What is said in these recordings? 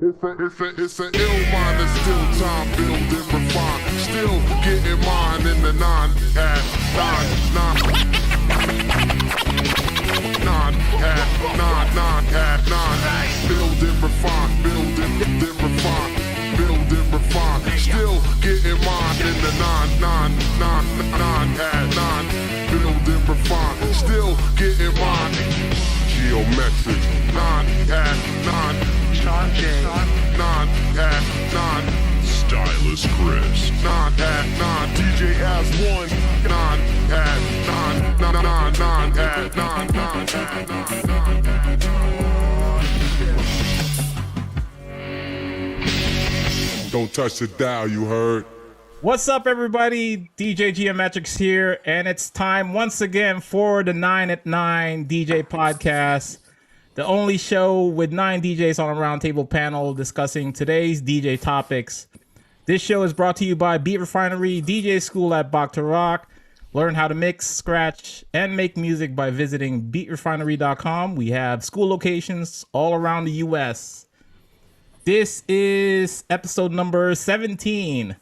It's an ill mind that's still time build and refine. Still getting mine in the nine at nine. Build and refine, build and refine, build and refine. Still getting mine in the nine at nine. Build and refine, still getting mine. Geometric, 9 at 9. Sean J. 9 at 9. Stylist Chris. 9 at 9. DJ as 1. 9 at 9. 9 at 9. Don't touch the dial, you heard? What's up, everybody? DJ Geometrics here, and it's time once again for the 9 at 9 DJ podcast, the only show with 9 DJs on a roundtable panel discussing today's DJ topics. This show is brought to you by Beat Refinery, DJ School at Bach to Rock. Learn how to mix, scratch, and make music by visiting beatrefinery.com. We have school locations all around the U.S. This is episode number 17.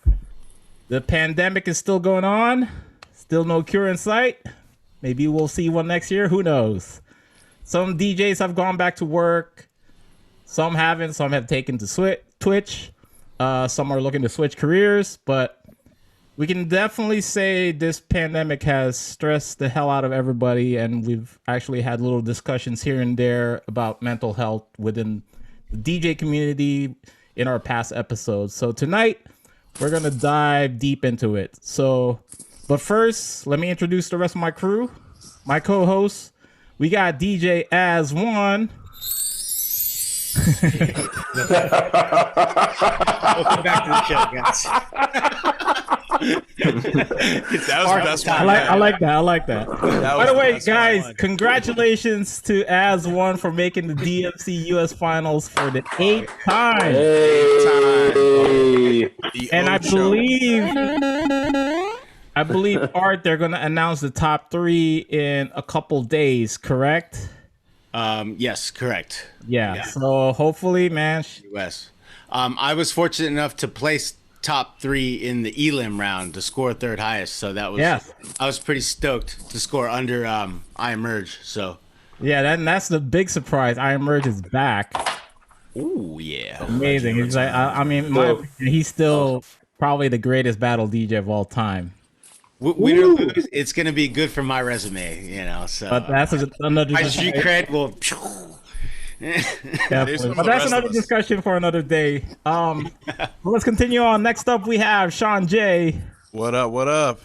The pandemic is still going on. Still no cure in sight. Maybe we'll see one next year. Who knows? Some DJs have gone back to work. Some haven't. Some have taken to Twitch. Some are looking to switch careers. But we can definitely say this pandemic has stressed the hell out of everybody. And we've actually had little discussions here and there about mental health within the DJ community in our past episodes. So tonight, we're going to dive deep into it. But first, let me introduce the rest of my crew. My co-hosts, we got DJ as 1. Welcome back to the show, guys. That was the best one. I like that. By the way, guys, congratulations to As 1 for making the DMC US Finals for the 8th time. Hey. And I believe, Art, they're going to announce the top 3 in a couple days, correct? Yes, correct. Yeah. So hopefully, man. US. I was fortunate enough to place top 3 in the elim round to score third highest. So that was, I was pretty stoked to score under I Emerge. So yeah, that's the big surprise. I Emerge is back. Ooh, yeah. Amazing. He's like, I mean, in my opinion, he's still probably the greatest battle DJ of all time. Win or lose, it's going to be good for my resume, you know. So, but that's another. My street cred will. But that's another discussion for another day. Let's continue on. Next up, we have Sean J. What up? What up?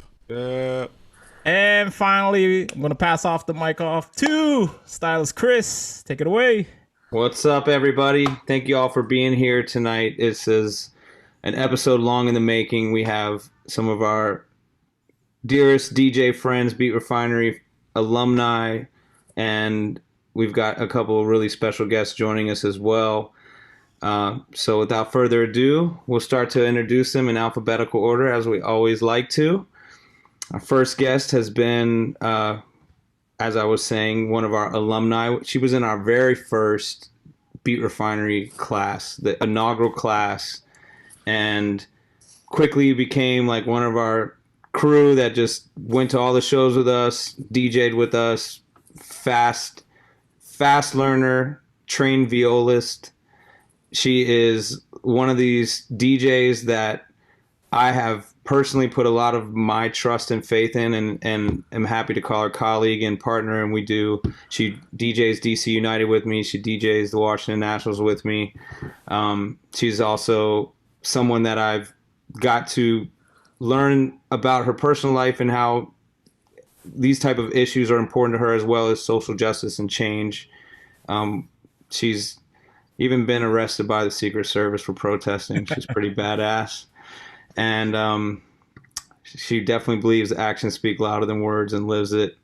And finally, I'm going to pass off the mic off to Stylist Chris. Take it away. What's up, everybody? Thank you all for being here tonight. This is an episode long in the making. We have some of our dearest DJ friends, Beat Refinery alumni, and we've got a couple of really special guests joining us as well. So without further ado, we'll start to introduce them in alphabetical order, as we always like to. Our first guest has been, as I was saying, one of our alumni. She was in our very first Beat Refinery class, the inaugural class, and quickly became like one of our crew that just went to all the shows with us, DJ'd with us, fast learner, trained violist. She is one of these DJs that I have personally put a lot of my trust and faith in, and am happy to call her colleague and partner. And she DJs DC United with me. She DJs the Washington Nationals with me. She's also someone that I've got to learn about her personal life and how these type of issues are important to her, as well as social justice and change. She's even been arrested by the Secret Service for protesting. She's pretty badass. And she definitely believes actions speak louder than words and lives it.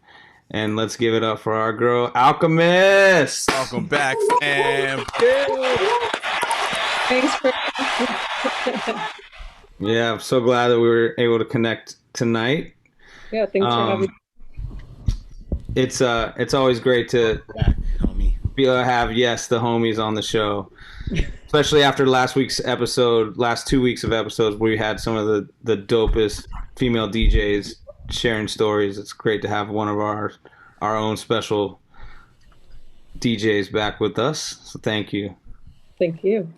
And let's give it up for our girl, Alkimist. Welcome back, fam. Thanks for Yeah, I'm so glad that we were able to connect tonight. Yeah, thanks for having me. It's always great to Back, homie. be able to have the homies on the show. especially after last 2 weeks of episodes where we had some of the dopest female DJs sharing stories. It's great to have one of our own special DJs back with us. So thank you. Thank you.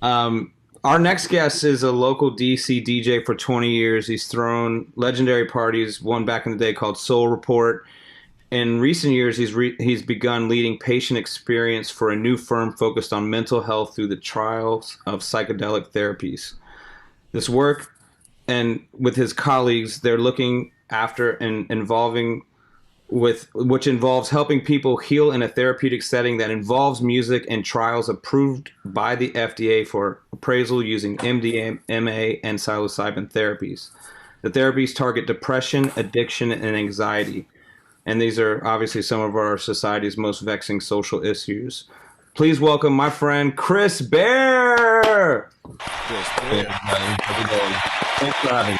Our next guest is a local DC DJ for 20 years. He's thrown legendary parties, one back in the day called Soul Report. In recent years, he's begun leading patient experience for a new firm focused on mental health through the trials of psychedelic therapies. This work, and with his colleagues, they're looking after and which involves helping people heal in a therapeutic setting that involves music and trials approved by the FDA for appraisal using MDMA and psilocybin therapies. The therapies target depression, addiction, and anxiety. And these are obviously some of our society's most vexing social issues. Please welcome my friend Chris Baer. Hey, how's it going? Thanks for having me.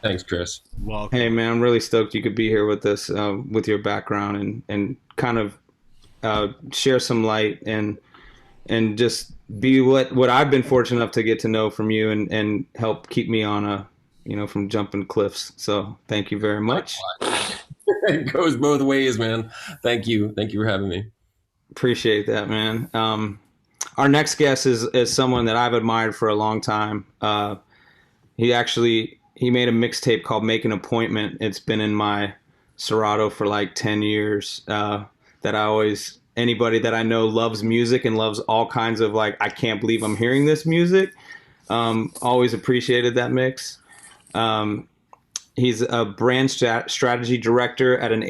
Thanks, Chris. Welcome. Hey, man, I'm really stoked you could be here with us, with your background and kind of share some light and just be what I've been fortunate enough to get to know from you and help keep me on from jumping cliffs. So thank you very much. It goes both ways, man. Thank you. Thank you for having me. Appreciate that, man. Our next guest is someone that I've admired for a long time. He made a mixtape called Make an Appointment. It's been in my Serato for like 10 years. Anybody that I know loves music and loves all kinds of I can't believe I'm hearing this music. Always appreciated that mix. He's a brand strategy director at an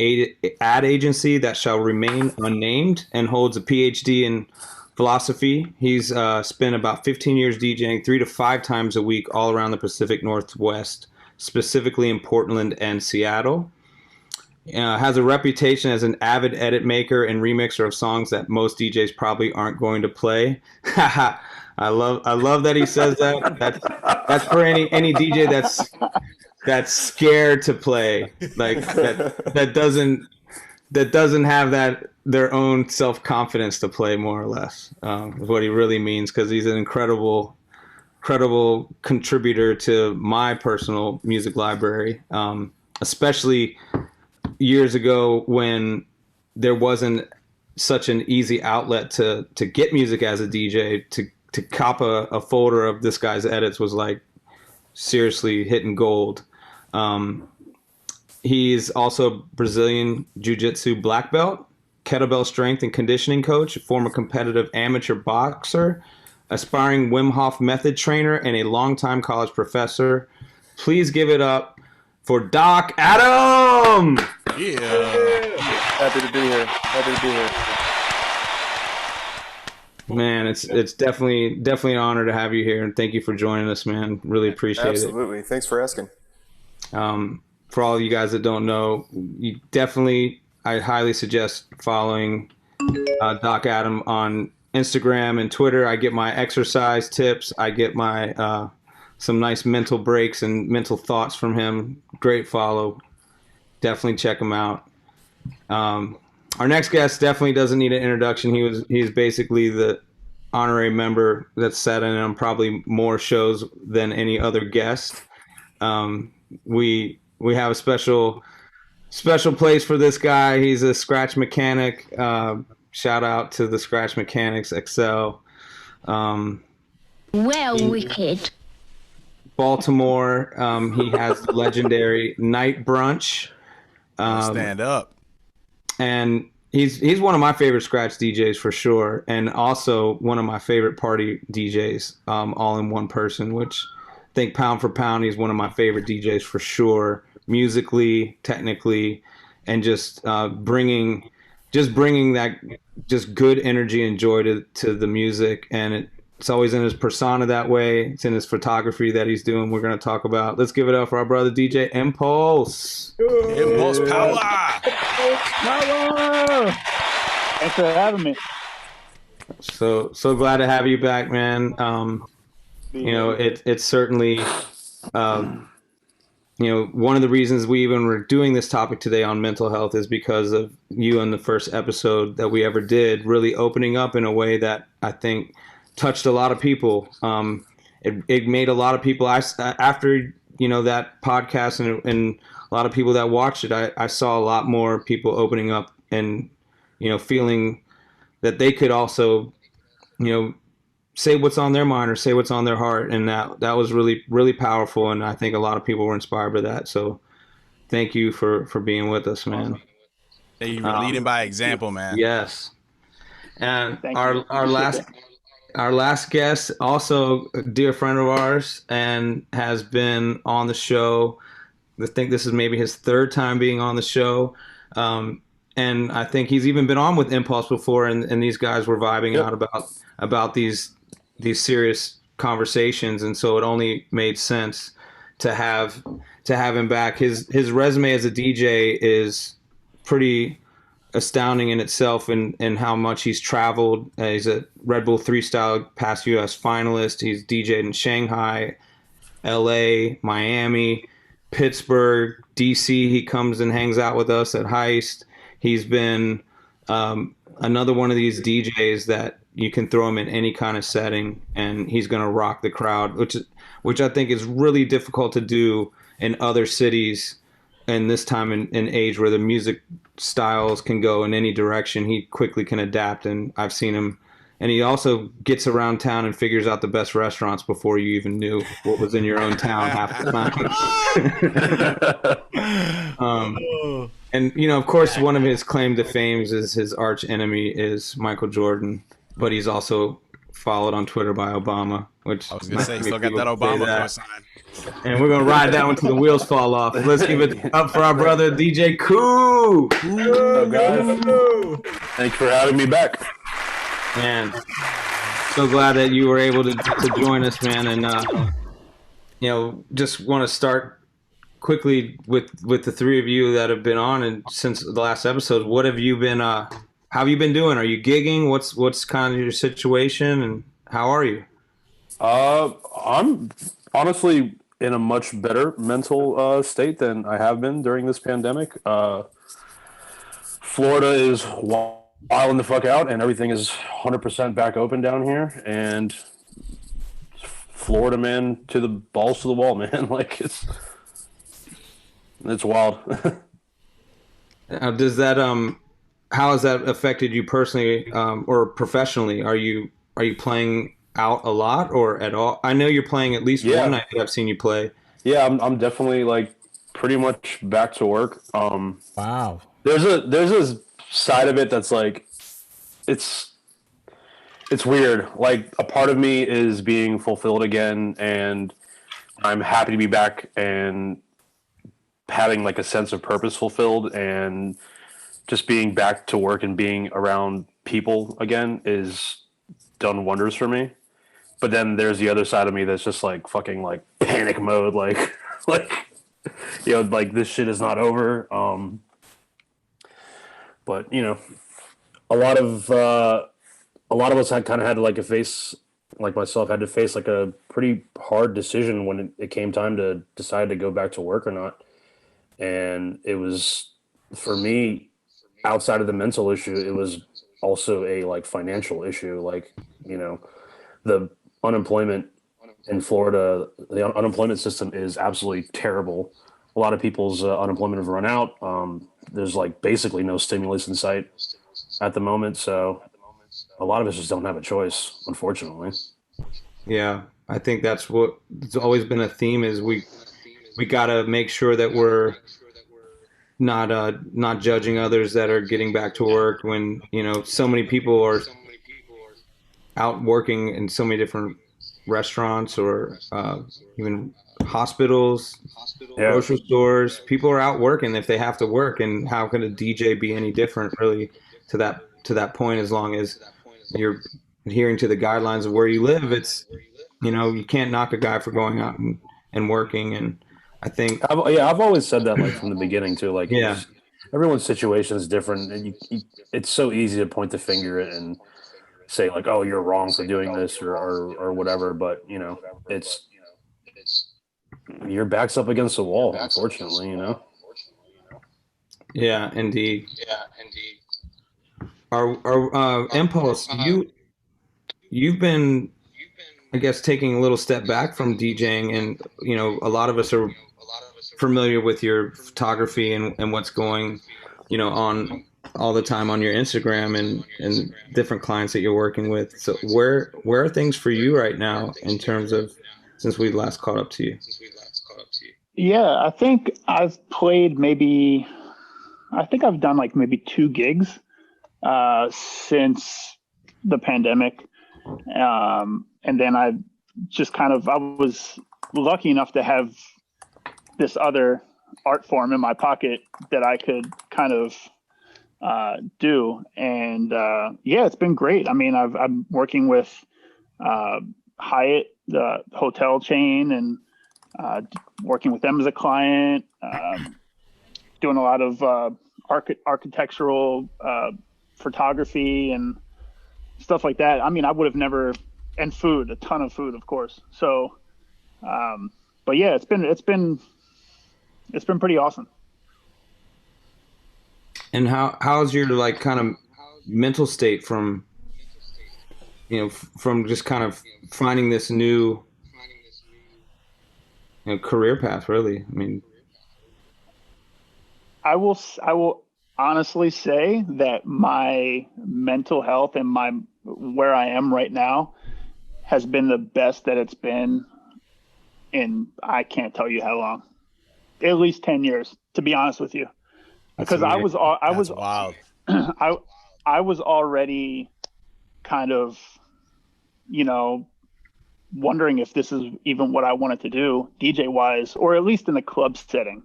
ad agency that shall remain unnamed and holds a PhD in philosophy. He's spent about 15 years DJing 3 to 5 times a week all around the Pacific Northwest, specifically in Portland and Seattle. Has a reputation as an avid edit maker and remixer of songs that most DJs probably aren't going to play. I love that he says that. That's for any DJ that's scared to play, that doesn't have their own self-confidence to play, more or less, is what he really means, because he's an incredible contributor to my personal music library, especially years ago when there wasn't such an easy outlet to get music as a DJ. To cop a folder of this guy's edits was seriously hitting gold. He's also Brazilian Jiu-Jitsu black belt, kettlebell strength and conditioning coach, a former competitive amateur boxer, aspiring Wim Hof method trainer, and a longtime college professor. Please give it up for Doc Adam! Yeah. Happy to be here. Man, it's definitely an honor to have you here, and thank you for joining us, man. Really appreciate it. Absolutely. Thanks for asking. For all you guys that don't know, I highly suggest following Doc Adam on Instagram and Twitter. I get my exercise tips. I get my some nice mental breaks and mental thoughts from him. Great follow. Definitely check him out. Our next guest definitely doesn't need an introduction. He's basically the honorary member that's sat in on probably more shows than any other guest. We have a special place for this guy. He's a scratch mechanic. Shout out to the Scratch Mechanics Excel. Wicked. Baltimore. He has the legendary Night Brunch. Stand up. And he's one of my favorite scratch DJs for sure, and also one of my favorite party DJs, all in one person, which I think pound for pound, he's one of my favorite DJs for sure, musically, technically, and just bringing that just good energy and joy to the music. And it's always in his persona that way. It's in his photography that he's doing. We're going to talk about. Let's give it up for our brother DJ Impulse. Impulse power. Thanks for having me. So glad to have you back, man. It's certainly one of the reasons we even were doing this topic today on mental health is because of you in the first episode that we ever did, really opening up in a way that I think touched a lot of people. It made a lot of people, after, that podcast and a lot of people that watched it, I saw a lot more people opening up and, feeling that they could also, say what's on their mind or say what's on their heart. And that was really, really powerful. And I think a lot of people were inspired by that. So thank you for being with us, man. Hey, you were leading by example, man. Yes. And our last guest, also a dear friend of ours and has been on the show. I think this is maybe his third time being on the show. And I think he's even been on with Impulse before, and these guys were vibing out about these serious conversations, and so it only made sense to have him back. His resume as a DJ is pretty astounding in itself, and how much he's traveled. He's a Red Bull 3 Style past US finalist. He's DJed in Shanghai, LA, Miami, Pittsburgh, DC. He comes and hangs out with us at Heist. He's been another one of these DJs that you can throw him in any kind of setting and he's going to rock the crowd, which I think is really difficult to do in other cities in this time and age where the music styles can go in any direction. He quickly can adapt, and I've seen him. And he also gets around town and figures out the best restaurants before you even knew what was in your own town half the time. And, of course, one of his claim to fame is his arch enemy is Michael Jordan, but he's also followed on Twitter by Obama, which I was going to say, still got that Obama sign. And we're going to ride that one till the wheels fall off. Let's give it up for our brother, DJ Koo. Hello, guys. Thanks for having me back. Man, so glad that you were able to join us, man. And, just want to start quickly with the three of you that have been on and since the last episode. What have you been, how have you been doing? Are you gigging? What's kind of your situation and how are you? I'm honestly in a much better mental state than I have been during this pandemic. Florida is wilding the fuck out, and everything is 100% back open down here. And Florida, man, to the balls to the wall, man. Like it's wild. Does that how has that affected you personally or professionally? Are you playing out a lot or at all? I know you're playing at least one night that I've seen you play. Yeah, I'm definitely like pretty much back to work. Wow. There's a side of it that's like it's weird. Like a part of me is being fulfilled again, and I'm happy to be back and having like a sense of purpose fulfilled, and just being back to work and being around people again is done wonders for me. But then there's the other side of me that's just like fucking like panic mode, like like this shit is not over. But a lot of us had kind of had to like like myself had to face like a pretty hard decision when it came time to decide to go back to work or not. And it was, for me, outside of the mental issue, it was also a like financial issue. Like, the unemployment in Florida, the unemployment system is absolutely terrible. A lot of people's unemployment have run out. There's like basically no stimulus in sight at the moment. So a lot of us just don't have a choice, unfortunately. Yeah, I think that's what it's always been a theme is we got to make sure that we're not judging others that are getting back to work when, so many people are out working in so many different restaurants or even hospitals, grocery stores. People are out working if they have to work, and how can a DJ be any different really to that point? As long as you're adhering to the guidelines of where you live, it's you can't knock a guy for going out and working. And I think I've always said that like from the beginning too. Like everyone's situation is different, and it's so easy to point the finger and say like, oh, you're wrong for doing this or whatever. But your back's up against the wall, unfortunately, you know? Yeah, indeed. Our Impulse, you've been, I guess, taking a little step back from DJing, and you know, a lot of us are familiar with your photography and what's going, you know, on all the time on your Instagram and different clients that you're working with. So where are things for you right now in terms of since we last caught up to you? Yeah, I think I've done like maybe 2 gigs since the pandemic. And then I was lucky enough to have this other art form in my pocket that I could kind of do. And yeah, it's been great. I mean, I'm working with Hyatt, the hotel chain, and working with them as a client, doing a lot of architectural photography and stuff like that. I mean, I would have never, and food, a ton of food, of course. So, but yeah, it's been pretty awesome. And how's your like kind of mental state from, you know, from just kind of finding this new, you know, career path, really? I mean, I will honestly say that my mental health and where I am right now has been the best that it's been in, I can't tell you how long, at least 10 years, to be honest with you. Because I was wild. I was already kind of, you know, wondering if this is even what I wanted to do DJ wise, or at least in the club setting.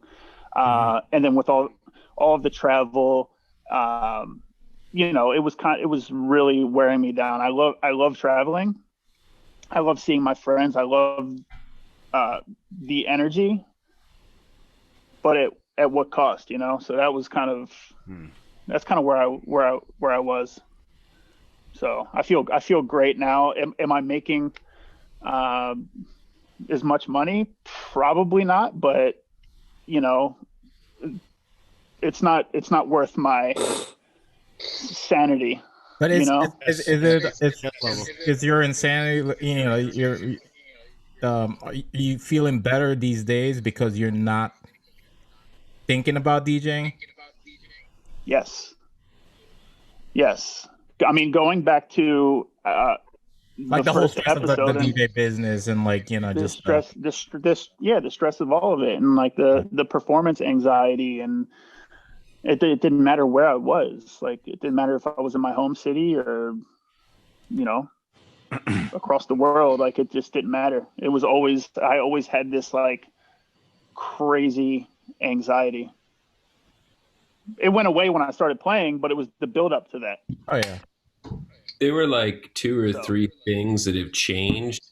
And then with all of the travel, you know, it was really wearing me down. I love traveling. I love seeing my friends. I love the energy, but at what cost, you know? So that was kind of that's kind of where I was. So I feel great now. Am I making as much money? Probably not, but you know, it's not worth my sanity. But you know, is your insanity? You know, are you feeling better these days because you're not thinking about DJing? Yes. I mean, going back to like the whole stress of the DJ business and like, you know, the just stress, the stress of all of it, and like the performance anxiety, and it didn't matter where I was. Like, it didn't matter if I was in my home city or, you know, across the world. Like, it just didn't matter. I always had this like crazy anxiety. It went away when I started playing, but it was the build up to that. Oh yeah. There were like 2 or 3 things that have changed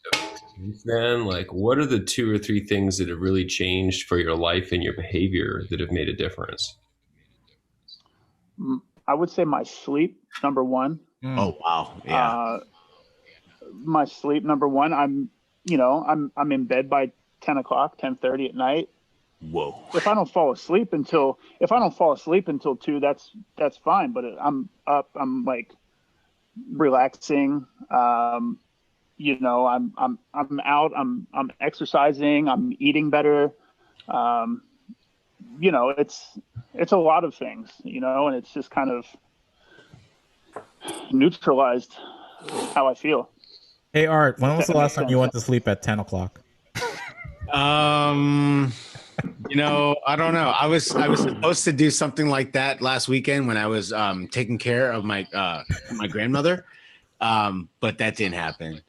since then. Like, what are the 2 or 3 things that have really changed for your life and your behavior that have made a difference? I would say my sleep, number one. Oh wow, yeah. My sleep, number one. I'm in bed by 10 o'clock, 10:30 at night. Whoa. If I don't fall asleep until 2, that's fine. But I'm up. I'm like relaxing. You know, I'm out. I'm exercising. I'm eating better. You know, it's a lot of things. You know, and it's just kind of neutralized how I feel. Hey Art, when was the last time you went to sleep at 10 o'clock? You know, I don't know. I was supposed to do something like that last weekend when I was taking care of my grandmother, but that didn't happen.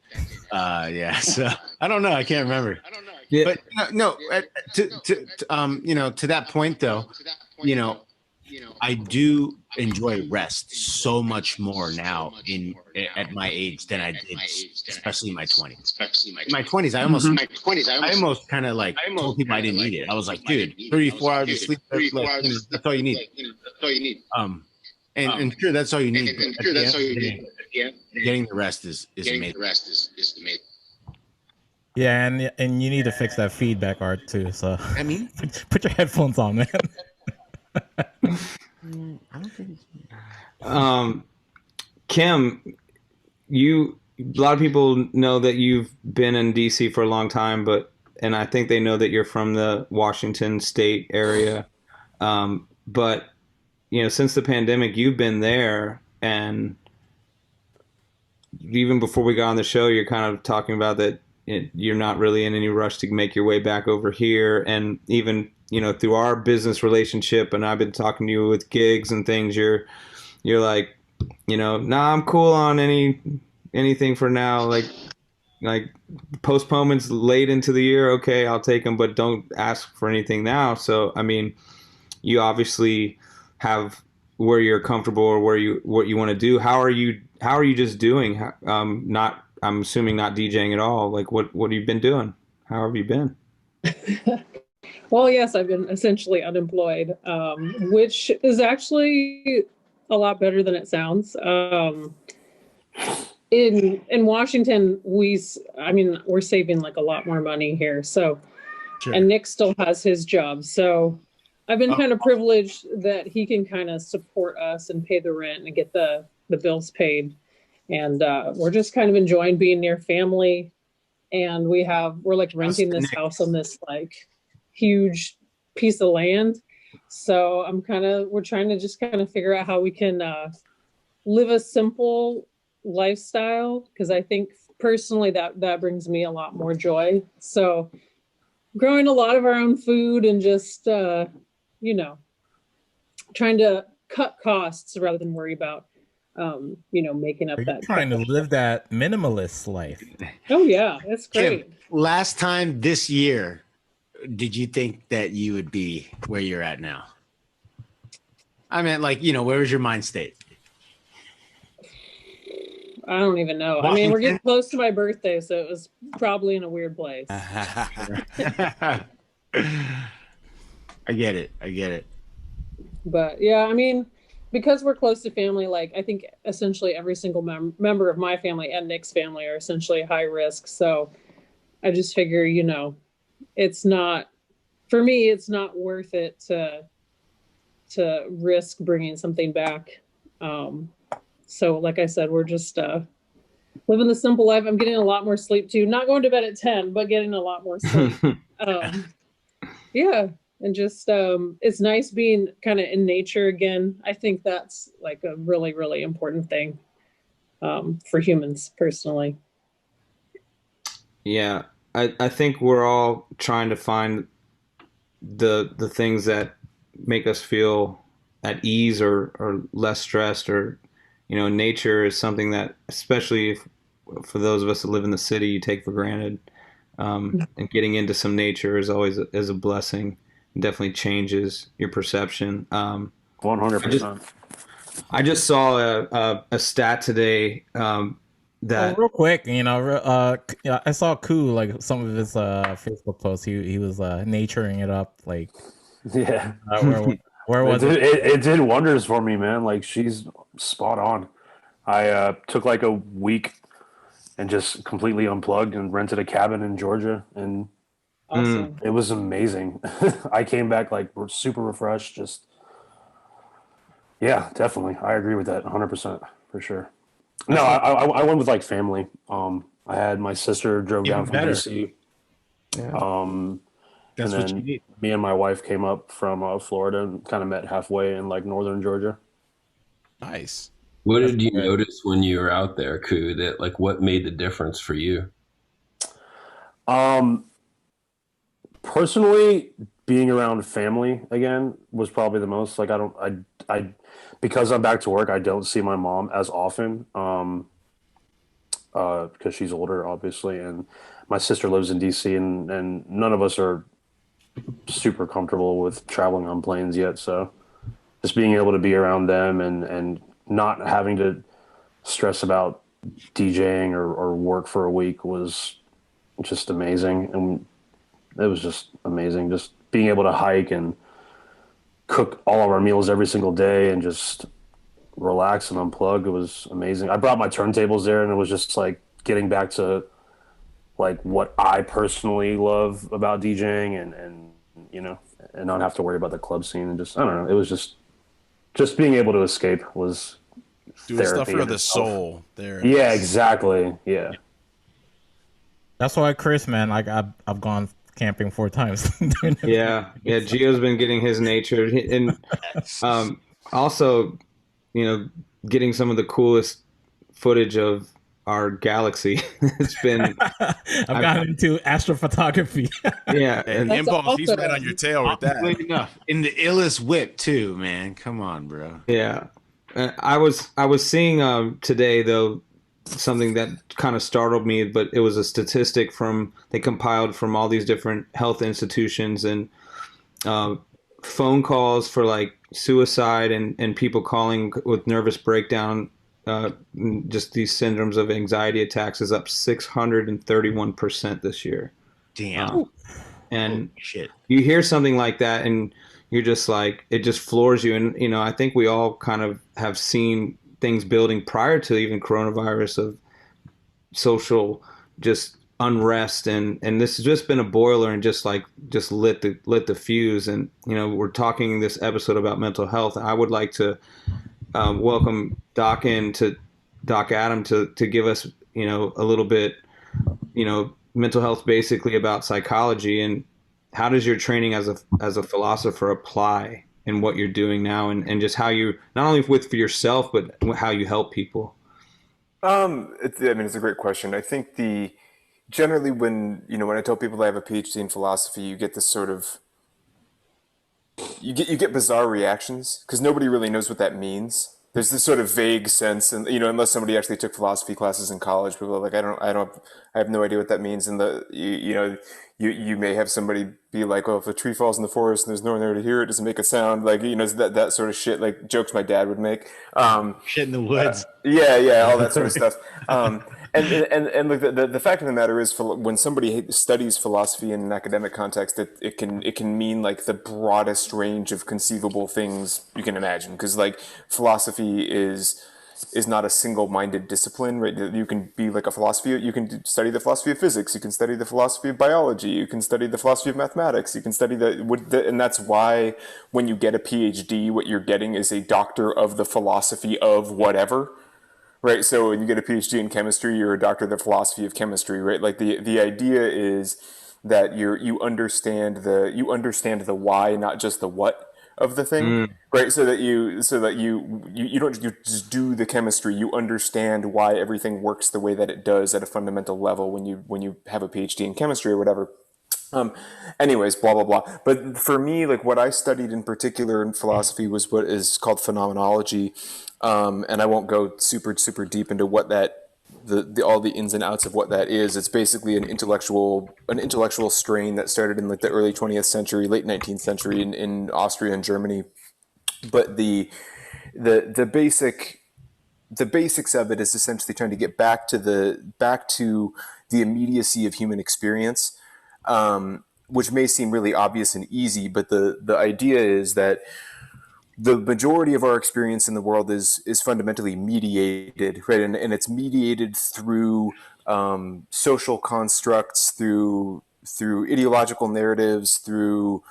Yeah, so I don't know. I can't remember. Yeah. But no. You know, to that point though, you know, I do enjoy rest so much more now at my age than I did, especially in my 20s. In my 20s, I almost kind of like told people I didn't need it. I was like, dude, 34 hours of sleep, that's all you need. And sure, that's all you need. Getting the rest is amazing. Yeah, and you need to fix that feedback art too. So I mean, put your headphones on, man. I don't think. Kim, a lot of people know that you've been in DC for a long time, and I think they know that you're from the Washington State area. But since the pandemic, you've been there, and even before we got on the show, you're kind of talking about that you're not really in any rush to make your way back over here. And even, through our business relationship, and I've been talking to you with gigs and things, you're like, nah, I'm cool on anything for now. Like postponements late into the year. Okay, I'll take them, but don't ask for anything now. So, I mean, you obviously have where you're comfortable or what you want to do. How are you just doing? I'm assuming not DJing at all. Like what have you been doing? How have you been? Well, yes, I've been essentially unemployed, which is actually a lot better than it sounds. In Washington, we're saving like a lot more money here. So, sure. And Nick still has his job. So I've been kind of privileged that he can kind of support us and pay the rent and get the bills paid. And we're just kind of enjoying being near family. And we're like renting this house on this like huge piece of land. So we're trying to just kind of figure out how we can live a simple lifestyle, because I think personally that brings me a lot more joy. So growing a lot of our own food and just trying to cut costs rather than worry about making up that. Trying to live that minimalist life. Oh yeah, that's great. Kim, last time this year, did you think that you would be where you're at now? I mean, where was your mind state? I don't even know. Washington? I mean, we're getting close to my birthday, so it was probably in a weird place. I get it. But yeah, I mean, because we're close to family, like I think essentially every single member of my family and Nick's family are essentially high risk. So I just figure, it's not worth it to risk bringing something back. So like I said, we're just living the simple life. I'm getting a lot more sleep too. Not going to bed at 10, but getting a lot more sleep. Yeah. And just, it's nice being kind of in nature again. I think that's like a really, really important thing for humans personally. Yeah. I think we're all trying to find the things that make us feel at ease or less stressed, or, nature is something that, especially for those of us that live in the city, you take for granted. And getting into some nature is always a blessing. Definitely changes your perception. 100%. I just saw a stat today that real quick, I saw Koo, like some of his Facebook posts. He was naturing it up, like yeah. Where was it? It did wonders for me, man. Like she's spot on. I took like a week and just completely unplugged and rented a cabin in Georgia, and awesome. It was amazing. I came back like super refreshed. Just, yeah, definitely. I agree with that 100% for sure. No, I went with like family. I had my sister drove down from DC. Yeah. That's and then what you need. Me and my wife came up from Florida and kind of met halfway in like northern Georgia. Nice. What did you notice when you were out there, Koo? That like what made the difference for you? Personally, being around family again was probably the most. Like I because I'm back to work, I don't see my mom as often. Because she's older, obviously, and my sister lives in DC, and none of us are super comfortable with traveling on planes yet. So just being able to be around them and not having to stress about DJing or work for a week was just amazing. And it was just amazing. Just being able to hike and cook all of our meals every single day and just relax and unplug. It was amazing. I brought my turntables there, and it was just like getting back to like what I personally love about DJing, and you know, and not have to worry about the club scene, and just, I don't know, it was just being able to escape was Doing stuff therapy for in the itself. soul. There. Yeah, exactly. Yeah. That's why Chris, man, like I've gone camping 4 times. Yeah, Gio's been getting his nature, and also, you know, getting some of the coolest footage of our galaxy. It's been I've gotten into astrophotography. Yeah, and That's Impulse, he's right awesome. on your tail with that. Oddly enough, in the illest whip too, man. Come on, bro. yeah. I was seeing today though something that kind of startled me, but it was a statistic they compiled from all these different health institutions, and phone calls for like suicide and people calling with nervous breakdown, just these syndromes of anxiety attacks is up 631% this year. Damn. And Holy shit. you hear something like that and you're just like, it just floors you. And, you know, I think we all kind of have seen things building prior to even coronavirus of social just unrest. And this has just been a boiler and just lit the fuse. And, you know, we're talking this episode about mental health. I would like to welcome Doc Adam to give us, you know, a little bit, you know, mental health basically about psychology, and how does your training as a philosopher apply in what you're doing now, and just how you, not only for yourself, but how you help people? It's a great question. I think generally when I tell people I have a PhD in philosophy, you get this sort of, you get bizarre reactions because nobody really knows what that means. There's this sort of vague sense, and unless somebody actually took philosophy classes in college, people are like, I have no idea what that means. And you may have somebody be like, oh, if a tree falls in the forest and there's no one there to hear it, does it make a sound? Like, that sort of shit, like jokes my dad would make. Shit in the woods. Yeah, all that sort of stuff. And look, the fact of the matter is, when somebody studies philosophy in an academic context, it can mean like the broadest range of conceivable things you can imagine. Because like philosophy is not a single-minded discipline, right? You can be like you can study the philosophy of physics, you can study the philosophy of biology, you can study the philosophy of mathematics, you can study and that's why when you get a PhD, what you're getting is a doctor of the philosophy of whatever. Right, so when you get a PhD in chemistry, you're a doctor of the philosophy of chemistry, right? Like the idea is that you understand the why, not just the what of the thing, right? So that you don't just do the chemistry. You understand why everything works the way that it does at a fundamental level when you have a PhD in chemistry or whatever. Anyways, blah, blah, blah. But for me, like what I studied in particular in philosophy was what is called phenomenology. And I won't go super, super deep into what all the ins and outs of what that is. It's basically an intellectual strain that started in like the early 20th century, late 19th century in Austria and Germany. But the basics of it is essentially trying to get back to the immediacy of human experience. Which may seem really obvious and easy, but the idea is that the majority of our experience in the world is fundamentally mediated, right? And it's mediated through social constructs, through ideological narratives, through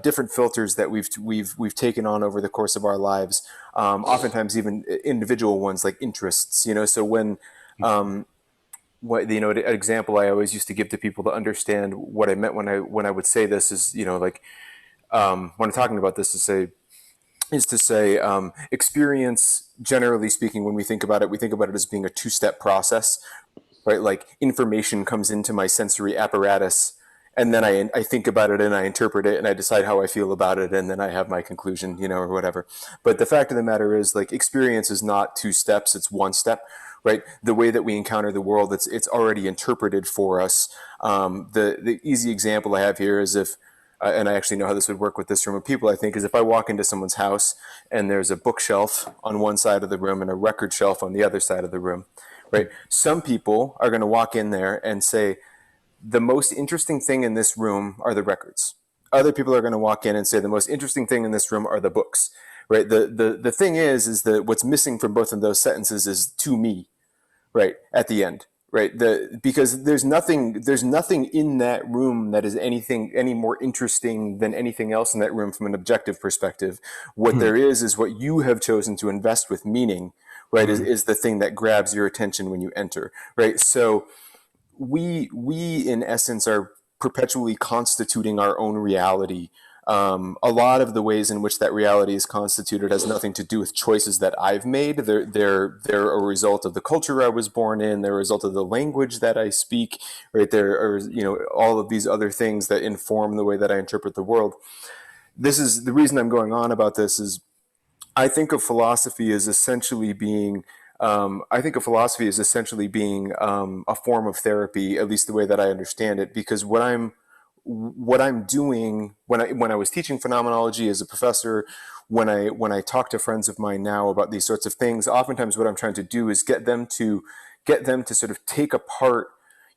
different filters that we've taken on over the course of our lives. Oftentimes, even individual ones like interests. So when an example I always used to give to people to understand what I meant when I would say this is, when I'm talking about this, is to say experience, generally speaking, when we think about it as being a two-step process, right? Like information comes into my sensory apparatus, and then I think about it and I interpret it and I decide how I feel about it, and then I have my conclusion, or whatever. But the fact of the matter is, like, experience is not two steps; it's one step. Right, the way that we encounter the world, it's already interpreted for us. The easy example I have here is if, and I actually know how this would work with this room of people, I think, is if I walk into someone's house and there's a bookshelf on one side of the room and a record shelf on the other side of the room, right? Some people are going to walk in there and say, the most interesting thing in this room are the records. Other people are going to walk in and say, the most interesting thing in this room are the books, right? The thing is that what's missing from both of those sentences is to me, right, at the end, right? Because there's nothing in that room that is any more interesting than anything else in that room from an objective perspective. What there is what you have chosen to invest with meaning, right? Is the thing that grabs your attention when you enter, right? So we in essence are perpetually constituting our own reality. A lot of the ways in which that reality is constituted has nothing to do with choices that I've made. They're a result of the culture I was born in. They're a result of the language that I speak. Right, there are all of these other things that inform the way that I interpret the world. This is the reason I'm going on about this. Is I think of philosophy as essentially being a form of therapy, at least the way that I understand it, because what I'm doing when I was teaching phenomenology as a professor, when I talk to friends of mine now about these sorts of things, oftentimes what I'm trying to do is get them to sort of take apart,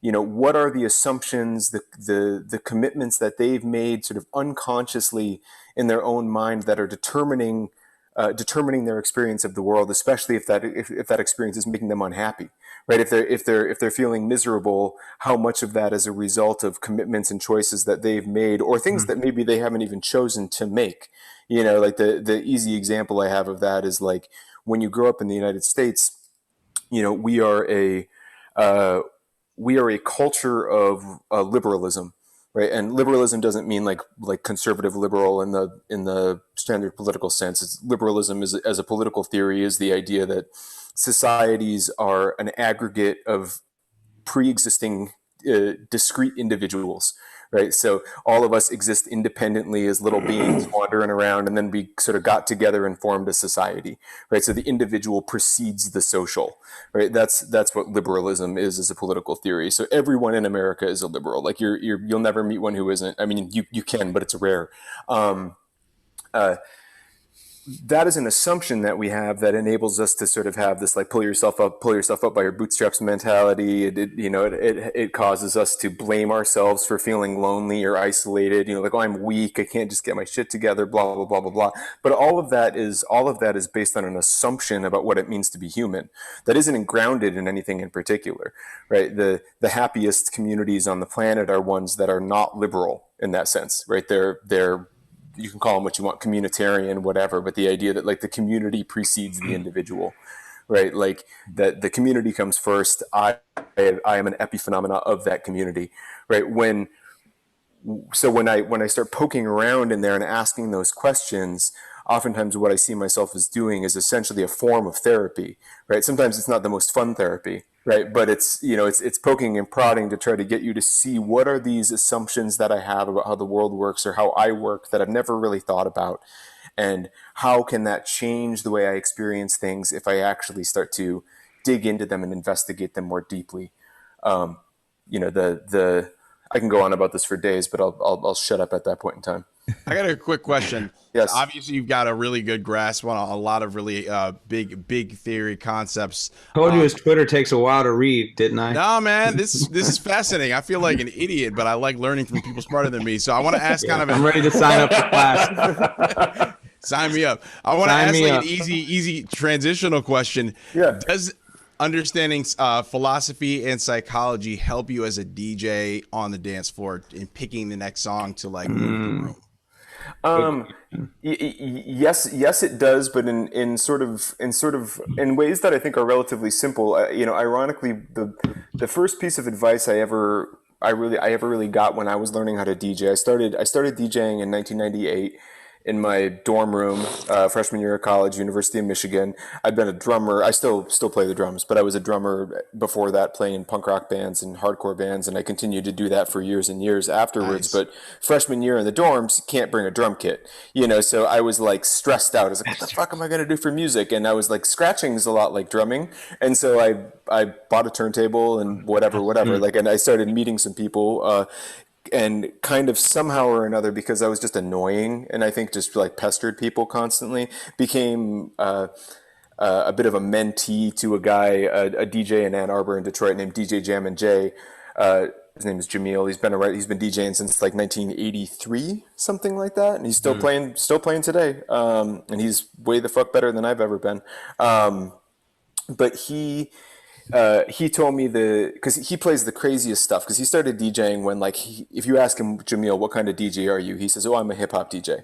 what are the assumptions, the commitments that they've made sort of unconsciously in their own mind that are determining their experience of the world, especially if that experience is making them unhappy, right? If they're feeling miserable, how much of that is a result of commitments and choices that they've made, or things that maybe they haven't even chosen to make? Like the easy example I have of that is like when you grow up in the United States, we are a culture of liberalism. Right, and liberalism doesn't mean like conservative liberal in the standard political sense. It's liberalism as a political theory is the idea that societies are an aggregate of pre-existing discrete individuals. Right, so all of us exist independently as little beings wandering around, and then we sort of got together and formed a society. Right, so the individual precedes the social. Right, that's what liberalism is as a political theory. So everyone in America is a liberal. Like you'll never meet one who isn't. I mean, you can, but it's rare. That is an assumption that we have that enables us to sort of have this like pull yourself up by your bootstraps mentality. It causes us to blame ourselves for feeling lonely or isolated. Like, oh, I'm weak, I can't just get my shit together, blah blah blah blah blah. But all of that is based on an assumption about what it means to be human that isn't grounded in anything in particular. Right? The happiest communities on the planet are ones that are not liberal in that sense. Right? They're you can call them what you want, communitarian, whatever, but the idea that like the community precedes the individual, right? Like that the community comes first. I am an epiphenomena of that community, right? When I start poking around in there and asking those questions, oftentimes what I see myself as doing is essentially a form of therapy, right? Sometimes it's not the most fun therapy, right? But it's poking and prodding to try to get you to see what are these assumptions that I have about how the world works or how I work that I've never really thought about, and how can that change the way I experience things if I actually start to dig into them and investigate them more deeply. I can go on about this for days, but I'll shut up at that point in time. I got a quick question. Yes. Obviously, you've got a really good grasp on a lot of really big theory concepts. Told you his Twitter takes a while to read, didn't I? No, man, this is fascinating. I feel like an idiot, but I like learning from people smarter than me. So I want to ask kind of I'm ready to sign up for class. Sign me up. I want to ask like an easy transitional question. Yeah. Does understanding philosophy and psychology help you as a DJ on the dance floor in picking the next song to like move the room? Yes, it does, but in ways that I think are relatively simple. Ironically, the first piece of advice I ever really got when I was learning how to DJ, I started DJing in 1998. In my dorm room, freshman year of college, University of Michigan. I'd been a drummer. I still play the drums, but I was a drummer before that, playing in punk rock bands and hardcore bands, and I continued to do that for years and years afterwards. Nice. But freshman year in the dorms, you can't bring a drum kit, so I was like stressed out. I was like, what the fuck am I gonna do for music? And I was like, scratching is a lot like drumming, and so I bought a turntable and whatever, and I started meeting some people. And kind of somehow or another, because I was just annoying and I think just like pestered people constantly, became a bit of a mentee to a guy, a DJ in Ann Arbor in Detroit named DJ Jam and Jay. His name is Jamil. He's been DJing since like 1983, something like that, and he's still playing today. And he's way the fuck better than I've ever been. But he told me because he plays the craziest stuff, because he started DJing when, like, if you ask him, Jamil, what kind of DJ are you? He says, oh, I'm a hip hop DJ.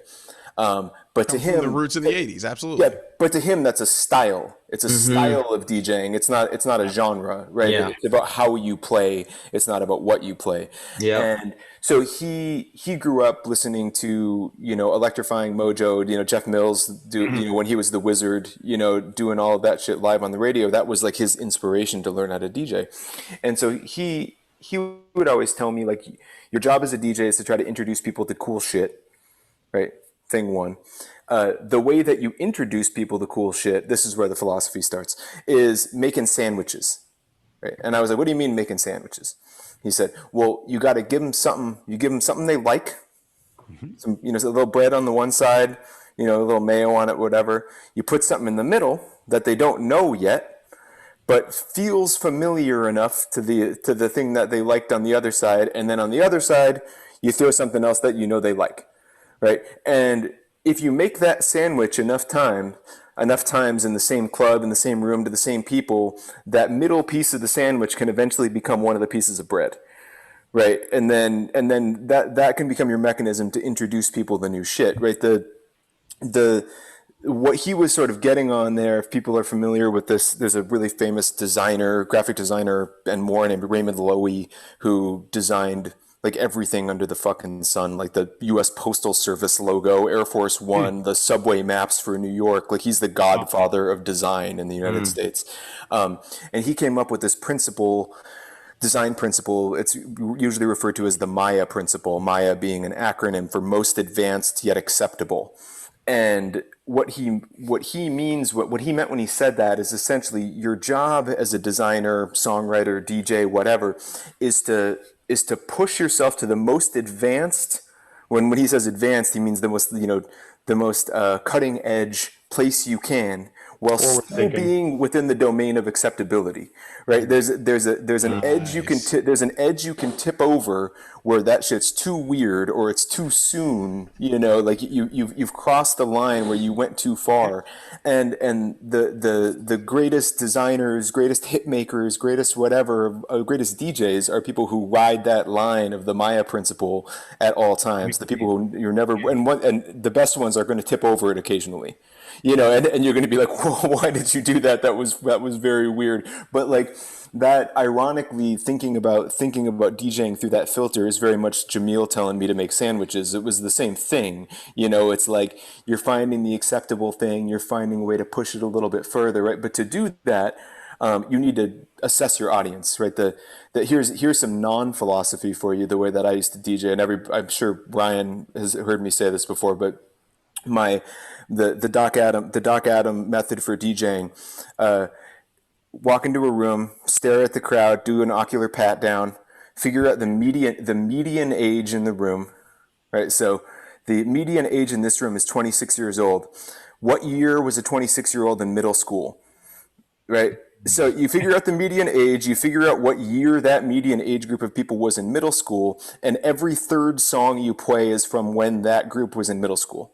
But to him, the roots of the 80s, absolutely. Yeah, but to him, that's a style. It's a style of DJing. It's not a genre, right? Yeah. It's about how you play. It's not about what you play. Yeah. And so he grew up listening to, Electrifying Mojo, Jeff Mills, when he was the Wizard, doing all of that shit live on the radio. That was like his inspiration to learn how to DJ. And so he would always tell me, like, your job as a DJ is to try to introduce people to cool shit, right? Thing one. The way that you introduce people to cool shit, this is where the philosophy starts, is making sandwiches. Right? And I was like, what do you mean making sandwiches? He said, well, you got to give them something. You give them something they like. Some, a little bread on the one side, a little mayo on it, whatever. You put something in the middle that they don't know yet, but feels familiar enough to the thing that they liked on the other side. And then on the other side, you throw something else that they like. Right. And if you make that sandwich enough times in the same club, in the same room, to the same people, that middle piece of the sandwich can eventually become one of the pieces of bread. Right. And then that can become your mechanism to introduce people to new shit. Right. What he was sort of getting on there, if people are familiar with this, there's a really famous graphic designer and more, named Raymond Loewy, who designed like everything under the fucking sun, like the U.S. Postal Service logo, Air Force One, the subway maps for New York. Like, he's the godfather of design in the United States. And he came up with this design principle. It's usually referred to as the Maya principle, Maya being an acronym for most advanced yet acceptable. And what he meant when he said that is essentially your job as a designer, songwriter, DJ, whatever, is to push yourself to the most advanced. When he says advanced, he means the most cutting edge place you can, while still being within the domain of acceptability. Right? There's an edge you can tip over where that shit's too weird or it's too soon. Like you've crossed the line where you went too far. And the greatest designers, greatest hit makers, greatest whatever, greatest DJs are people who ride that line of the Maya principle at all times. The people who you're never, and the best ones are going to tip over it occasionally. And you're going to be like, whoa, why did you do that? That was very weird. But like that, ironically, thinking about DJing through that filter is very much Jamil telling me to make sandwiches. It was the same thing. It's like you're finding the acceptable thing. You're finding a way to push it a little bit further, right? But to do that, you need to assess your audience, right? Here's some non-philosophy for you, the way that I used to DJ. And I'm sure Brian has heard me say this before, but the Doc Adam method for DJing, walk into a room, stare at the crowd, do an ocular pat down, figure out the median age in the room, right? So the median age in this room is 26 years old. What year was a 26-year-old in middle school, right? So you figure out the median age, you figure out what year that median age group of people was in middle school, and every third song you play is from when that group was in middle school.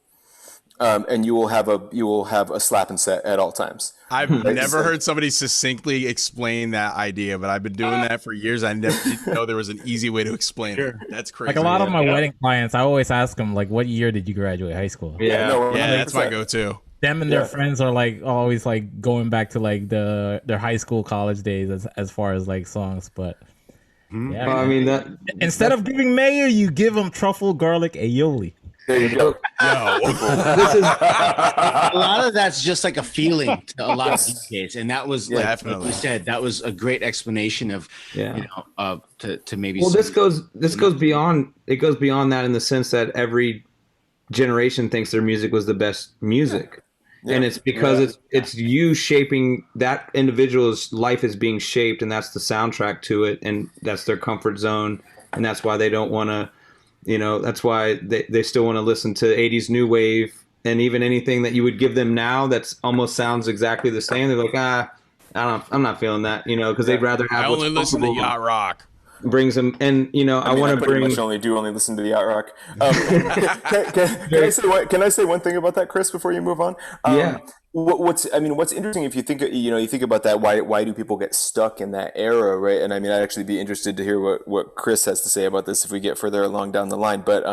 And you will have a slap and set at all times. I've never heard somebody succinctly explain that idea, but I've been doing that for years. I never didn't know there was an easy way to explain it. That's crazy. Like a lot of my wedding clients, I always ask them, like, what year did you graduate high school? Yeah, that's my go-to. Them and their friends are like always like going back to like their high school, college days as far as like songs. But yeah, well, I mean that instead of giving mayo, you give them truffle, garlic, aioli. There you go. This is a lot of that's just like a feeling to a lot of DJs, and that was like you said, that was a great explanation of to maybe. Well, this goes beyond. It goes beyond that in the sense that every generation thinks their music was the best music. Yeah. And it's because it's you shaping that individual's life is being shaped, and that's the soundtrack to it, and that's their comfort zone, and that's why they don't want to. That's why they still want to listen to 80s new wave, and even anything that you would give them now that's almost sounds exactly the same. They're like, I'm not feeling that, because they'd rather have. I only listen to yacht rock. brings them. And I mean, want to bring. Only listen to the yacht rock. Can I say one thing about that, Chris, before you move on? Yeah. What's interesting if you think about that, why do people get stuck in that era, right? And I mean, I'd actually be interested to hear what Chris has to say about this if we get further along down the line. But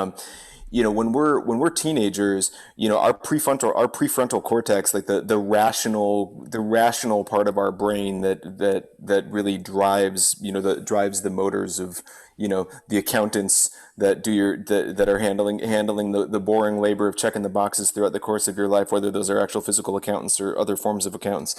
when we're teenagers, our prefrontal cortex, like the rational part of our brain that really drives the motors of the accountants that are handling the boring labor of checking the boxes throughout the course of your life, whether those are actual physical accountants or other forms of accountants.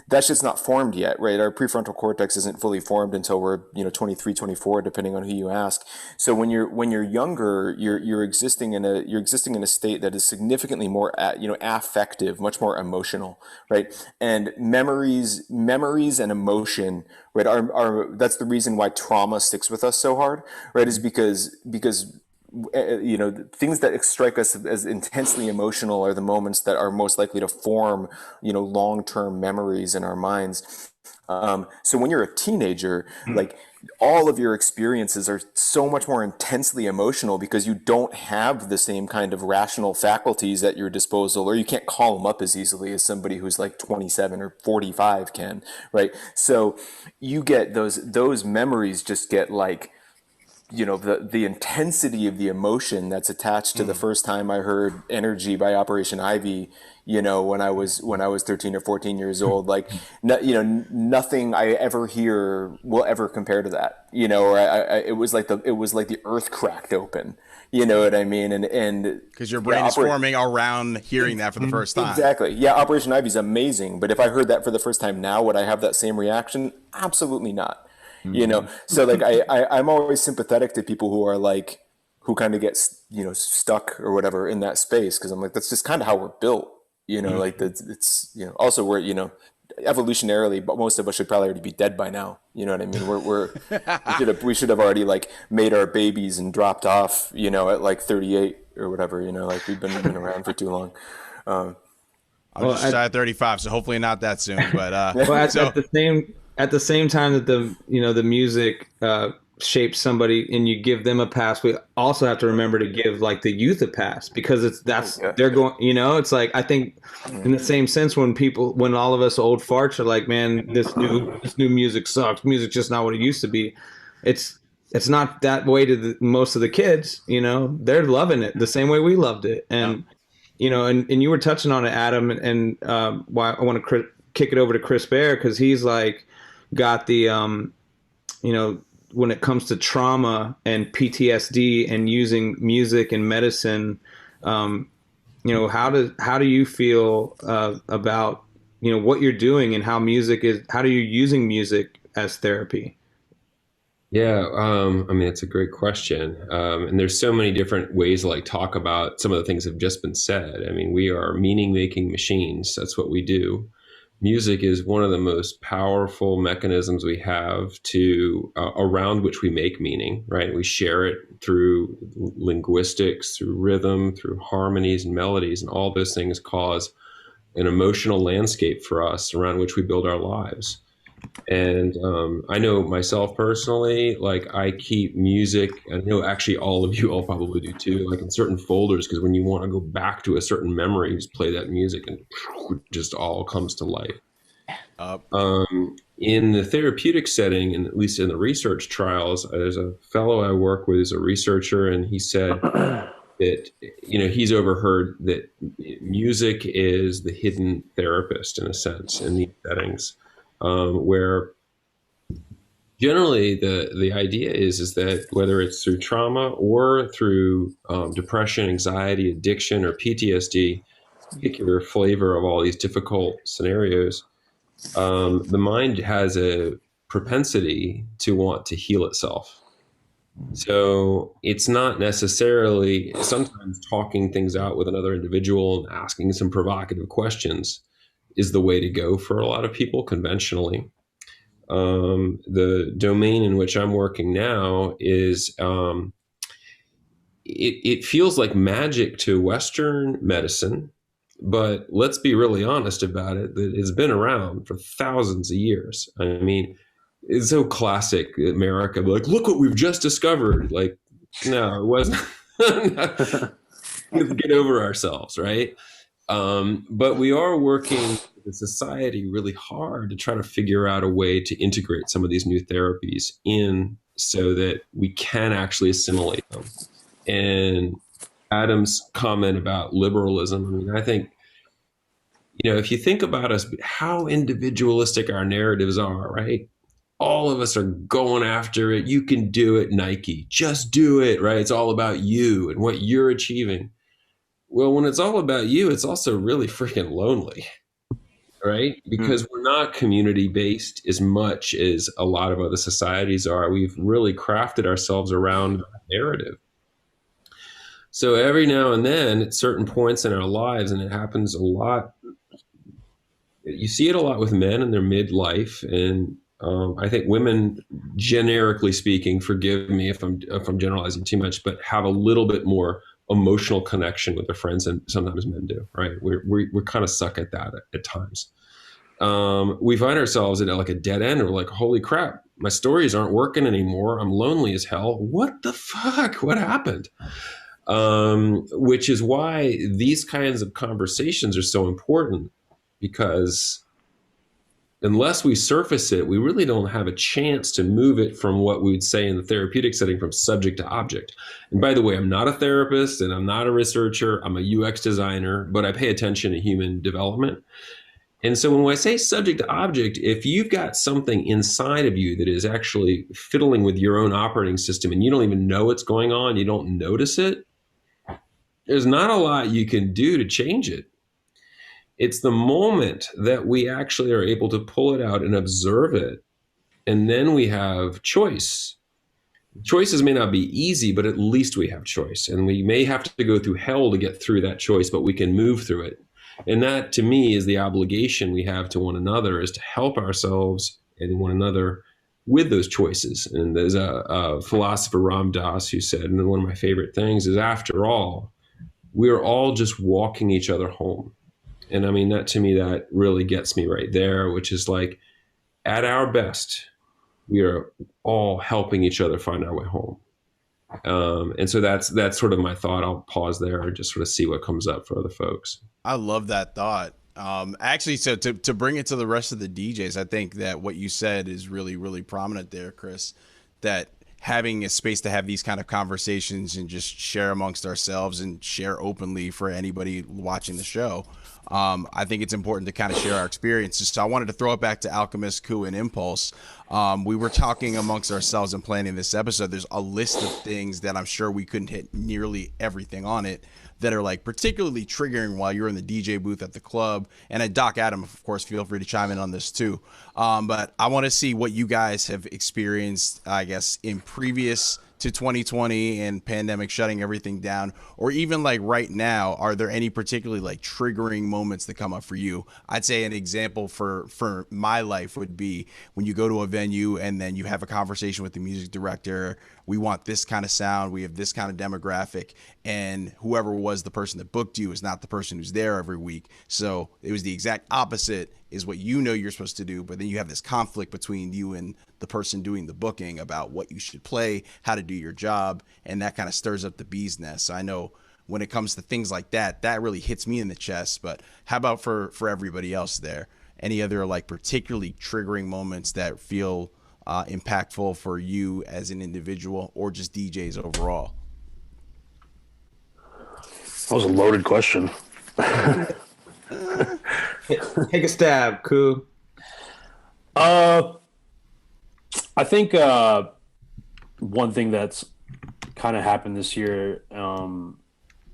That's just not formed yet, right? Our prefrontal cortex isn't fully formed until we're 23, 24, depending on who you ask. So when you're younger, you're existing in a state that is significantly more affective, much more emotional, right? And memories and emotion, right, are that's the reason why trauma sticks with us so hard, right? Is because things that strike us as intensely emotional are the moments that are most likely to form long-term memories in our minds. So when you're a teenager, like all of your experiences are so much more intensely emotional because you don't have the same kind of rational faculties at your disposal, or you can't call them up as easily as somebody who's like 27 or 45 can, right? So you get those memories just get like, the intensity of the emotion that's attached to the first time I heard Energy by Operation Ivy, when I was 13 or 14 years old, like, nothing I ever hear will ever compare to that, or it was like the earth cracked open, you know what I mean? And because your brain is forming around hearing that for the first time. Exactly. Yeah. Operation Ivy is amazing. But if I heard that for the first time now, would I have that same reaction? Absolutely not. So like I'm always sympathetic to people who kind of get stuck or whatever in that space, because I'm like, that's just kind of how we're built, like it's also we're evolutionarily, but most of us should probably already be dead by now, you know what I mean? we should have already like made our babies and dropped off, at like 38 or whatever, like we've been around for too long. I'm just shy of 35, so hopefully not that soon, but at the same time that the music shapes somebody and you give them a pass, we also have to remember to give like the youth a pass, because they're going, it's like, I think in the same sense when all of us old farts are like, man, this new music sucks, music's just not what it used to be. It's not that way to most of the kids, they're loving it the same way we loved it. And and you were touching on it, Adam, and why I want to kick it over to Chris Baer, because he's like got the when it comes to trauma and PTSD and using music and medicine, how do you feel about what you're doing and how are you using music as therapy? Yeah, I mean, it's a great question. And there's so many different ways to like talk about some of the things that have just been said. I mean, we are meaning-making machines. That's what we do. Music is one of the most powerful mechanisms we have around which we make meaning, right? We share it through linguistics, through rhythm, through harmonies and melodies, and all those things cause an emotional landscape for us around which we build our lives. And I know myself personally, like I keep music, I know actually all of you all probably do too, like in certain folders, because when you want to go back to a certain memory, you just play that music and it just all comes to life. In the therapeutic setting, and at least in the research trials, there's a fellow I work with who's a researcher, and he said that, he's overheard that music is the hidden therapist in a sense in these settings. Where generally the idea is that whether it's through trauma or through depression, anxiety, addiction, or PTSD, particular flavor of all these difficult scenarios, the mind has a propensity to want to heal itself. So it's not necessarily sometimes talking things out with another individual and asking some provocative questions is the way to go for a lot of people conventionally. The domain in which I'm working now is it feels like magic to Western medicine, but let's be really honest about it, that it's been around for thousands of years. I mean, it's so classic America. Like, look what we've just discovered. Like, no, it wasn't. Let's get over ourselves, right? But we are working with society really hard to try to figure out a way to integrate some of these new therapies in so that we can actually assimilate them. And Adam's comment about liberalism, I mean, I think, if you think about us, how individualistic our narratives are, right? All of us are going after it. You can do it, Nike. Just do it, right? It's all about you and what you're achieving. Well, when it's all about you, it's also really freaking lonely, right? Because we're not community-based as much as a lot of other societies are. We've really crafted ourselves around a narrative. So every now and then, at certain points in our lives, and it happens a lot, you see it a lot with men in their midlife, and I think women, generically speaking, forgive me if I'm generalizing too much, but have a little bit more emotional connection with their friends than sometimes men do. Right? We're kind of suck at that at times. We find ourselves at like a dead end. We're like, holy crap, my stories aren't working anymore. I'm lonely as hell. What the fuck? What happened? Which is why these kinds of conversations are so important, because unless we surface it, we really don't have a chance to move it from what we would say in the therapeutic setting from subject to object. And by the way, I'm not a therapist and I'm not a researcher. I'm a UX designer, but I pay attention to human development. And so when I say subject to object, if you've got something inside of you that is actually fiddling with your own operating system and you don't even know what's going on, you don't notice it, there's not a lot you can do to change it. It's the moment that we actually are able to pull it out and observe it. And then we have choice. Choices may not be easy, but at least we have choice. And we may have to go through hell to get through that choice, but we can move through it. And that, to me, is the obligation we have to one another, is to help ourselves and one another with those choices. And there's a philosopher, Ram Dass, who said, and one of my favorite things is, after all, we're all just walking each other home. And I mean, that to me, that really gets me right there, which is like, at our best, we are all helping each other find our way home. And so that's sort of my thought. I'll pause there and just sort of see what comes up for other folks. I love that thought. Actually, so to bring it to the rest of the DJs, I think that what you said is really, really prominent there, Chris, that having a space to have these kind of conversations and just share amongst ourselves and share openly for anybody watching the show. I think it's important to kind of share our experiences. So I wanted to throw it back to Alkimist, Ku, and Impulse. We were talking amongst ourselves and planning this episode. There's a list of things that I'm sure we couldn't hit nearly everything on it that are like particularly triggering while you're in the DJ booth at the club. And Doc Adam, of course, feel free to chime in on this too. But I want to see what you guys have experienced, I guess, in previous to 2020 and pandemic shutting everything down, or even like right now. Are there any particularly like triggering moments that come up for you? I'd say an example for my life would be when you go to a venue and then you have a conversation with the music director. We want this kind of sound, we have this kind of demographic, and whoever was the person that booked you is not the person who's there every week. So it was the exact opposite is what you know you're supposed to do, but then you have this conflict between you and the person doing the booking about what you should play, how to do your job, and that kind of stirs up the bee's nest. So I know when it comes to things like that, that really hits me in the chest. But how about for everybody else there? Any other like particularly triggering moments that feel impactful for you as an individual or just DJs overall? That was a loaded question. Take a stab, Ku. I think one thing that's kind of happened this year,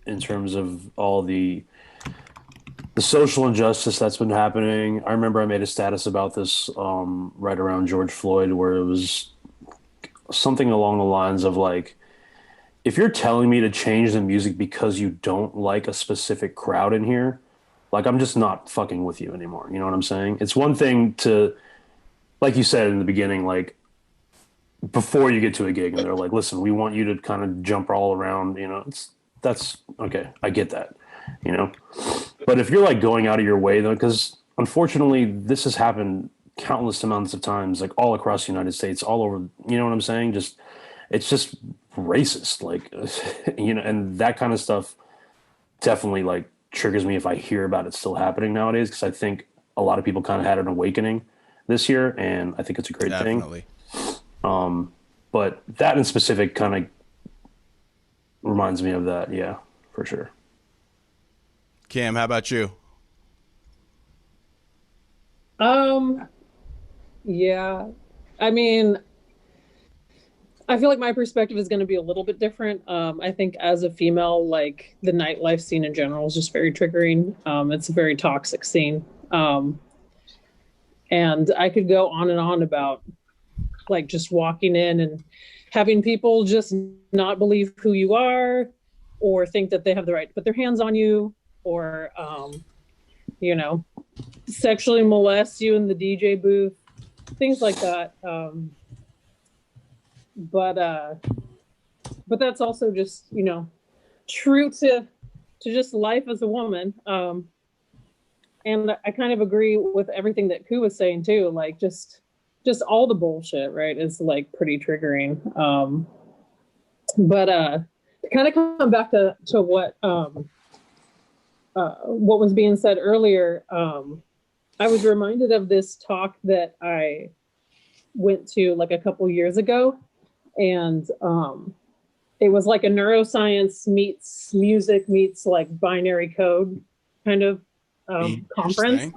in terms of all the social injustice that's been happening. I remember I made a status about this right around George Floyd, where it was something along the lines of like, if you're telling me to change the music because you don't like a specific crowd in here, like, I'm just not fucking with you anymore. You know what I'm saying? It's one thing to, like you said in the beginning, like, before you get to a gig and they're like, listen, we want you to kind of jump all around, you know, that's okay. I get that, you know, but if you're like going out of your way though, because unfortunately this has happened countless amounts of times, like all across the United States, all over, you know what I'm saying? It's just racist, like, and that kind of stuff definitely like triggers me if I hear about it still happening nowadays, because I think a lot of people kind of had an awakening this year, and I think it's a great thing. But that in specific kind of reminds me of that. Yeah, for sure. Cam, how about you? Yeah, I mean, I feel like my perspective is going to be a little bit different. I think as a female, like the nightlife scene in general is just very triggering. It's a very toxic scene. And I could go on and on about like just walking in and having people just not believe who you are, or think that they have the right to put their hands on you, or, you know, sexually molest you in the DJ booth, things like that. But that's also just, you know, true to just life as a woman. And I kind of agree with everything that Ku was saying too. Like just all the bullshit, right, is like pretty triggering. But to kind of come back to what was being said earlier, I was reminded of this talk that I went to like a couple years ago, and it was like a neuroscience meets music meets like binary code kind of conference.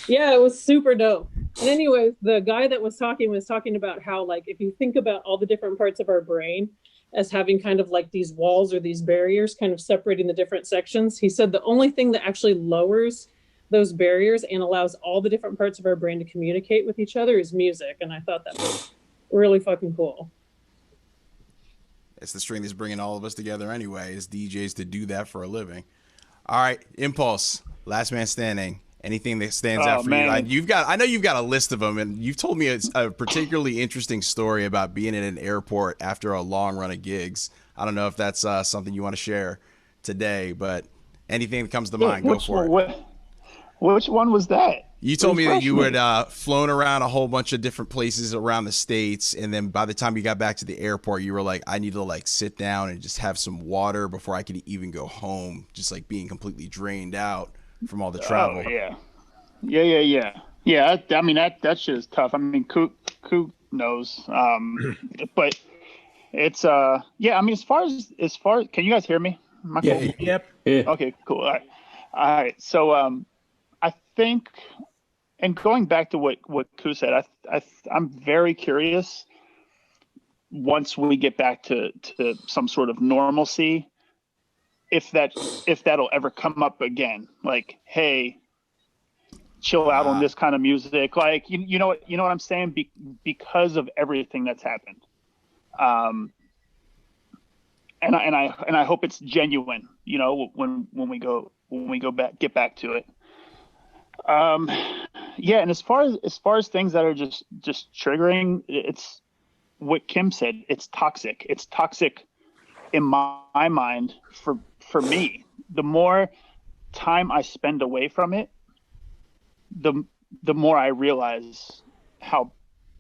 Yeah, it was super dope. And anyways, the guy that was talking about how, like, if you think about all the different parts of our brain as having kind of like these walls or these barriers kind of separating the different sections, he said the only thing that actually lowers those barriers and allows all the different parts of our brain to communicate with each other is music. And I thought that was really fucking cool. It's the string that's bringing all of us together anyway, as DJs, to do that for a living. All right, Impulse, last man standing. Anything that stands out for you? I know you've got a list of them, and you've told me a particularly interesting story about being in an airport after a long run of gigs. I don't know if that's something you want to share today, but anything that comes to mind, go for it. Which one was that? You told me that you had flown around a whole bunch of different places around the States, and then by the time you got back to the airport, you were like, I need to like sit down and just have some water before I could even go home, just like being completely drained out from all the travel. Oh, yeah. I mean, that shit is tough. I mean, Coop knows. But it's yeah. I mean, as far as can you guys hear me? Yep. Yeah. Okay, cool. All right. So I think, and going back to what Ku said, I'm very curious. Once we get back to some sort of normalcy, if that'll ever come up again, like, hey, chill out on this kind of music, like, you know what I'm saying, because of everything that's happened, and I hope it's genuine, you know, when we get back to it. Yeah, and as far as things that are just triggering, it's what Kim said. It's toxic. It's toxic in my mind. For me, the more time I spend away from it, the more I realize how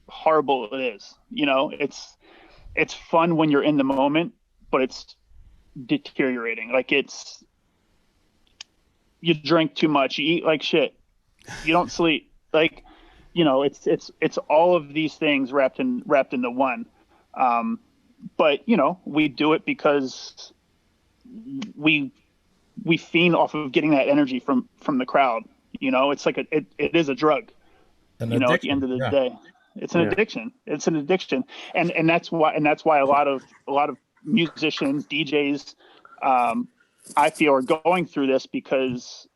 horrible it is. You know, it's fun when you're in the moment, but it's deteriorating. Like, you drink too much, you eat like shit, you don't sleep. Like, you know, it's all of these things wrapped into one. But you know, we do it because we feed off of getting that energy from the crowd. You know, it's like it is a drug. You know, at the end of the day, it's an addiction. It's an addiction, and that's why a lot of musicians, DJs, I feel are going through this, because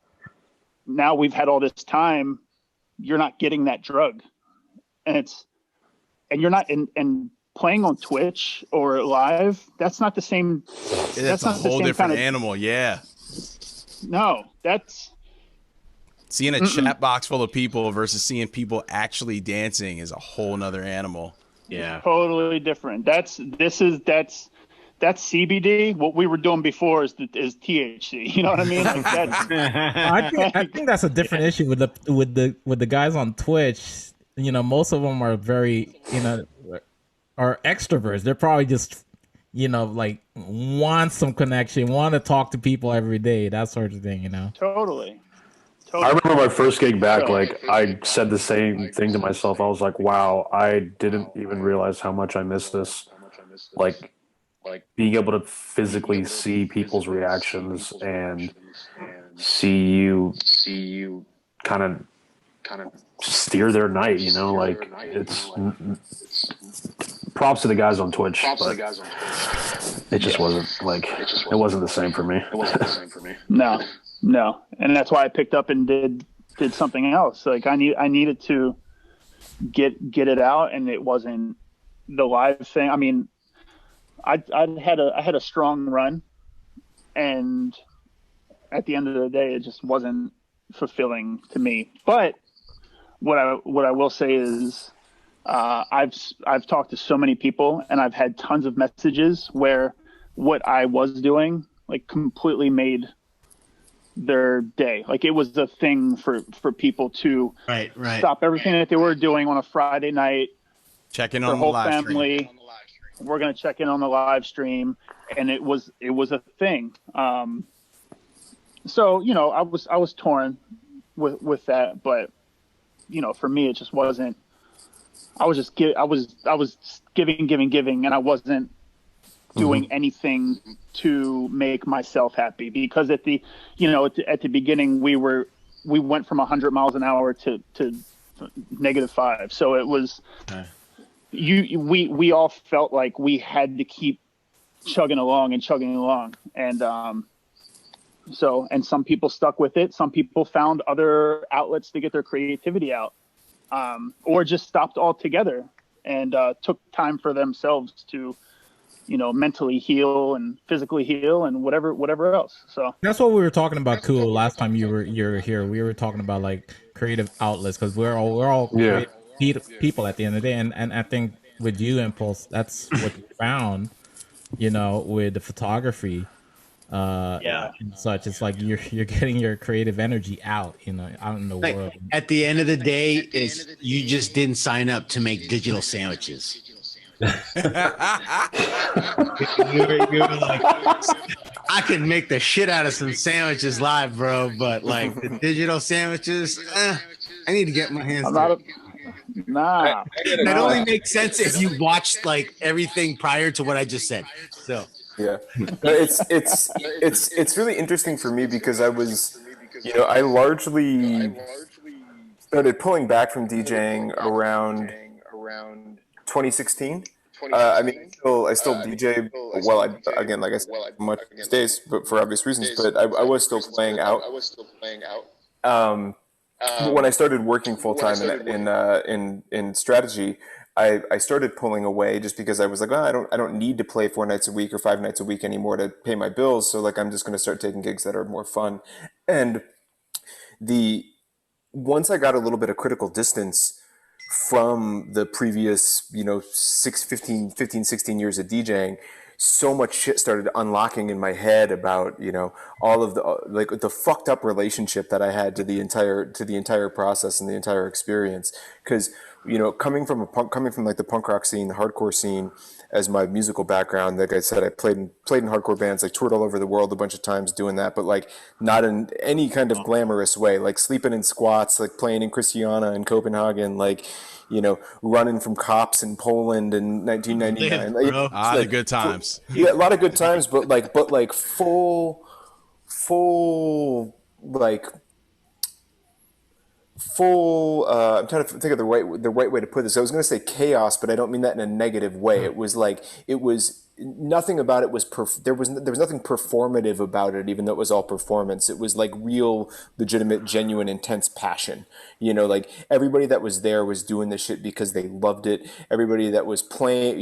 now we've had all this time. You're not getting that drug, and you're not in playing on Twitch or live. That's not the same. That's a whole different animal. Yeah. No, that's seeing a chat box full of people versus seeing people actually dancing is a whole nother animal. Yeah. Totally different. That's CBD. What we were doing before is THC. You know what I mean? Like, I think that's a different issue with the guys on Twitch. most of them are very, are extroverts. They're probably just, like want some connection, want to talk to people every day, that sort of thing, Totally. I remember my first gig back, like I said the same thing to myself. I was like, wow, I didn't even realize how much I missed this. Like being able to physically see people's reactions and see you kind of steer their night, like it's props to the guys on Twitch, but it just wasn't like, it wasn't the same for me. No. And that's why I picked up and did something else. Like I needed to get it out, and it wasn't the live thing. I mean, I had a strong run, and at the end of the day, it just wasn't fulfilling to me. But what I will say is, I've talked to so many people, and I've had tons of messages where what I was doing like completely made their day. Like it was the thing for people to right stop everything that they were doing on a Friday night, check in their on the whole live family stream. We're going to check in on the live stream, and it was a thing. So I was torn with that, but for me it just wasn't. I was giving, and I wasn't doing anything to make myself happy, because at the beginning we went from 100 miles an hour to -5. So it was, we all felt like we had to keep chugging along, and and some people stuck with it. Some people found other outlets to get their creativity out, or just stopped altogether and took time for themselves to mentally heal and physically heal and whatever else. So that's what we were talking about too last time you were here. We were talking about like creative outlets, because we're all people at the end of the day, and I think with you, Impulse, that's what you found, with the photography, and such. It's like you're getting your creative energy out in the world. At the end of the day, is you just didn't sign up to make digital sandwiches. You were like, I can make the shit out of some sandwiches live, bro, but like the digital sandwiches, I need to get my hands on it. Nah. That only makes sense if you watched like everything prior to what I just said. So yeah, it's really interesting for me, because I was, I largely started pulling back from DJing around 2016. I mean, I still DJ. Well, again, like I said, much these days, but for obvious reasons. But I was still playing out. But when I started working full time in strategy, I started pulling away, just because I was like, I don't need to play 4 nights a week or 5 nights a week anymore to pay my bills. So like, I'm just going to start taking gigs that are more fun. And once I got a little bit of critical distance from the previous, 15, 16 years of DJing, so much shit started unlocking in my head about, all of the fucked up relationship that I had to the entire process and the entire experience. Cause, coming from like the punk rock scene, the hardcore scene, as my musical background, like I said, I played in hardcore bands, like toured all over the world a bunch of times doing that, but like not in any kind of glamorous way, like sleeping in squats, like playing in Christiana in Copenhagen, like, running from cops in Poland in 1999. The good times. Yeah, a lot of good times, but full I'm trying to think of the right way to put this. I was going to say chaos, but I don't mean that in a negative way. It was nothing about it was there was nothing performative about it, even though it was all performance. It was like real, legitimate, genuine, intense passion. Like everybody that was there was doing this shit because they loved it. Everybody that was playing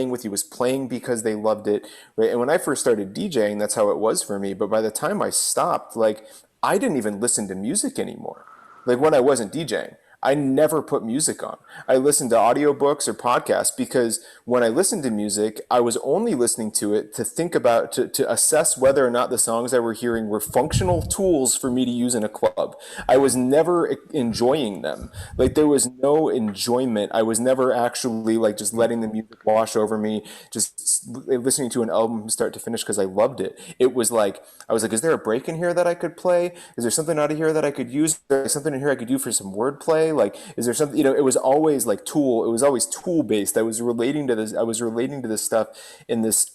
with you was playing because they loved it. Right? And when I first started DJing, that's how it was for me. But by the time I stopped, like I didn't even listen to music anymore. Like when I wasn't DJing, I never put music on. I listened to audiobooks or podcasts because when I listened to music, I was only listening to it to think about, to assess whether or not the songs I were hearing were functional tools for me to use in a club. I was never enjoying them. Like there was no enjoyment. I was never actually like just letting the music wash over me, just listening to an album from start to finish because I loved it. It was like, I was like, is there a break in here that I could play? Is there something out of here that I could use? Is there something in here I could do for some wordplay? Like, is there something, it was always like it was always tool based. I was relating to this stuff in this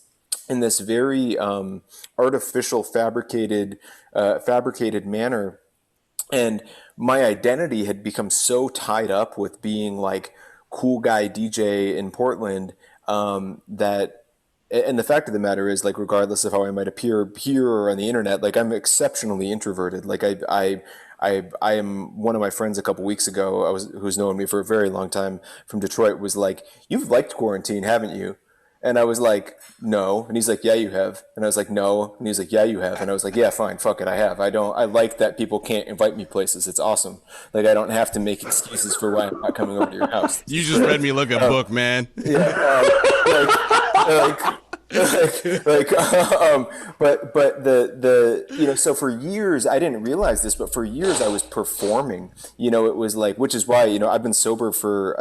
very artificial, fabricated manner. And my identity had become so tied up with being like cool guy DJ in Portland, that, and the fact of the matter is, like, regardless of how I might appear here or on the internet, like I'm exceptionally introverted. Like I am, one of my friends a couple weeks ago, who's known me for a very long time from Detroit, was like, "You've liked quarantine, haven't you?" And I was like, "No." And he's like, "Yeah, you have." And I was like, "No." And he's like, "Yeah, you have." And I was like, "Yeah, fine, fuck it, I have. I like that people can't invite me places. It's awesome. Like I don't have to make excuses for why I'm not coming over to your house." You just read me like a book, man. Yeah, but the so for years I didn't realize this, but for years I was performing. It was like, which is why I've been sober for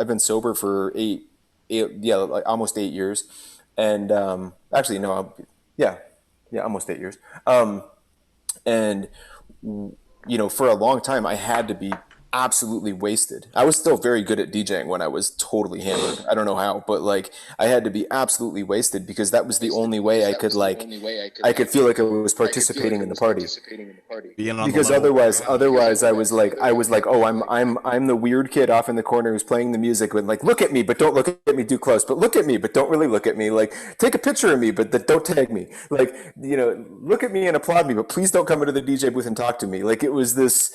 like almost 8 years, and actually no, yeah, almost 8 years. And for a long time I had to be absolutely wasted. I was still very good at DJing when I was totally hammered. I don't know how, but like I had to be absolutely wasted because that was the only way I could I could feel like I was participating in the party. Because otherwise I was like, oh, I'm the weird kid off in the corner who's playing the music with like, look at me, but don't look at me too close, but look at me, but don't really look at me. Like, take a picture of me, but don't tag me. Like, look at me and applaud me, but please don't come into the DJ booth and talk to me. Like it was this,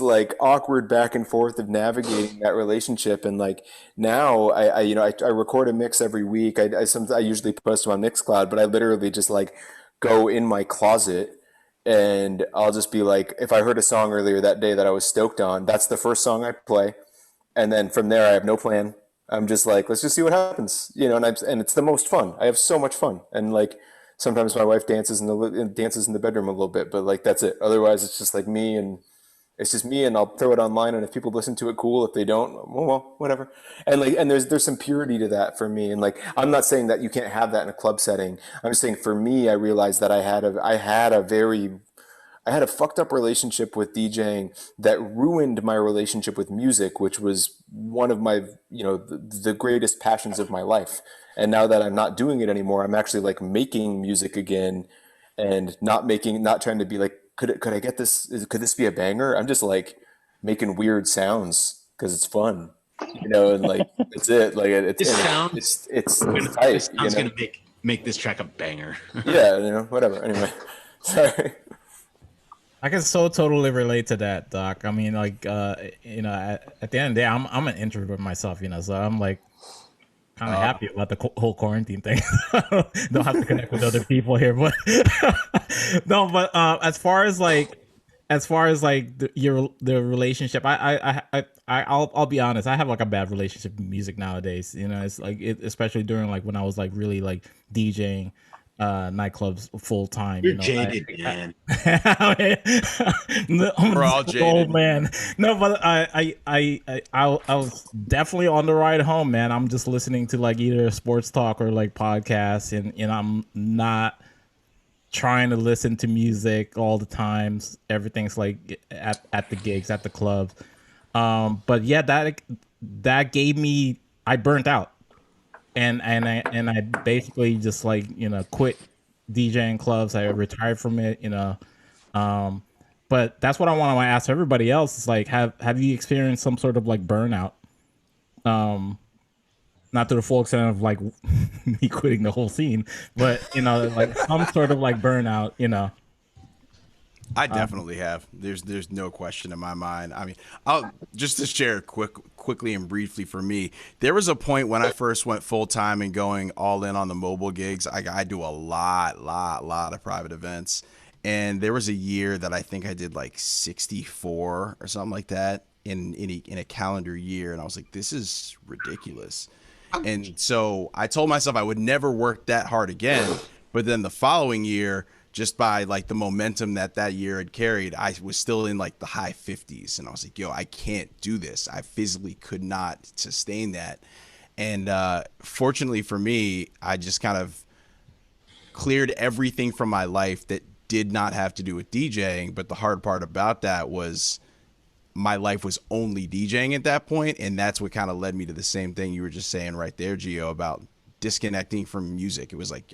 like awkward back and forth of navigating that relationship. And like now I record a mix every week. I usually post them on Mixcloud, but I literally just like go in my closet and I'll just be like, if I heard a song earlier that day that I was stoked on, that's the first song I play. And then from there I have no plan. I'm just like, let's just see what happens, and it's the most fun. I have so much fun. And like, sometimes my wife dances in the bedroom a little bit, but like, that's it. Otherwise it's just like me, and it's just me, and I'll throw it online, and if people listen to it, cool. If they don't, well, whatever. And like, and there's some purity to that for me. And like, I'm not saying that you can't have that in a club setting. I'm just saying for me, I realized that I had a fucked up relationship with DJing that ruined my relationship with music, which was one of my, the greatest passions of my life. And now that I'm not doing it anymore, I'm actually like making music again, and not trying to be like, could I get this? Could this be a banger? I'm just like making weird sounds because it's fun, and like that's it. Like it's tight. Sounds gonna make this track a banger. Yeah, whatever. Anyway, sorry. I can so totally relate to that, Doc. I mean, like, at the end of the day, I'm an introvert myself, so I'm like kind of happy about the whole quarantine thing. Don't have to connect with other people here, but no. But as far as like the relationship, I'll be honest. I have like a bad relationship with music nowadays. It's like especially during like when I was like really like DJing nightclubs full time. You're jaded, man. We're all jaded, old man. No, but I was definitely on the ride home, man. I'm just listening to like either sports talk or like podcasts, and I'm not trying to listen to music all the times. Everything's like at the gigs, at the clubs. But yeah, that gave me, I burnt out. And I basically just like quit DJing clubs. I retired from it, but that's what I want to ask everybody else. Is like, have you experienced some sort of like burnout? Not to the full extent of like me quitting the whole scene, but like some sort of like burnout. I definitely have. There's no question in my mind. I mean, I'll just to share quickly and briefly for me. There was a point when I first went full time and going all in on the mobile gigs. I do a lot of private events, and there was a year that I think I did like 64 or something like that. in a calendar year, and I was like, this is ridiculous. And so I told myself I would never work that hard again. But then the following year, just by like the momentum that year had carried, I was still in like the high 50s, and I was like, yo, I can't do this. I physically could not sustain that. And fortunately for me, I just kind of cleared everything from my life that did not have to do with DJing. But the hard part about that was my life was only DJing at that point, and that's what kind of led me to the same thing you were just saying right there, Gio, about disconnecting from music. It was like,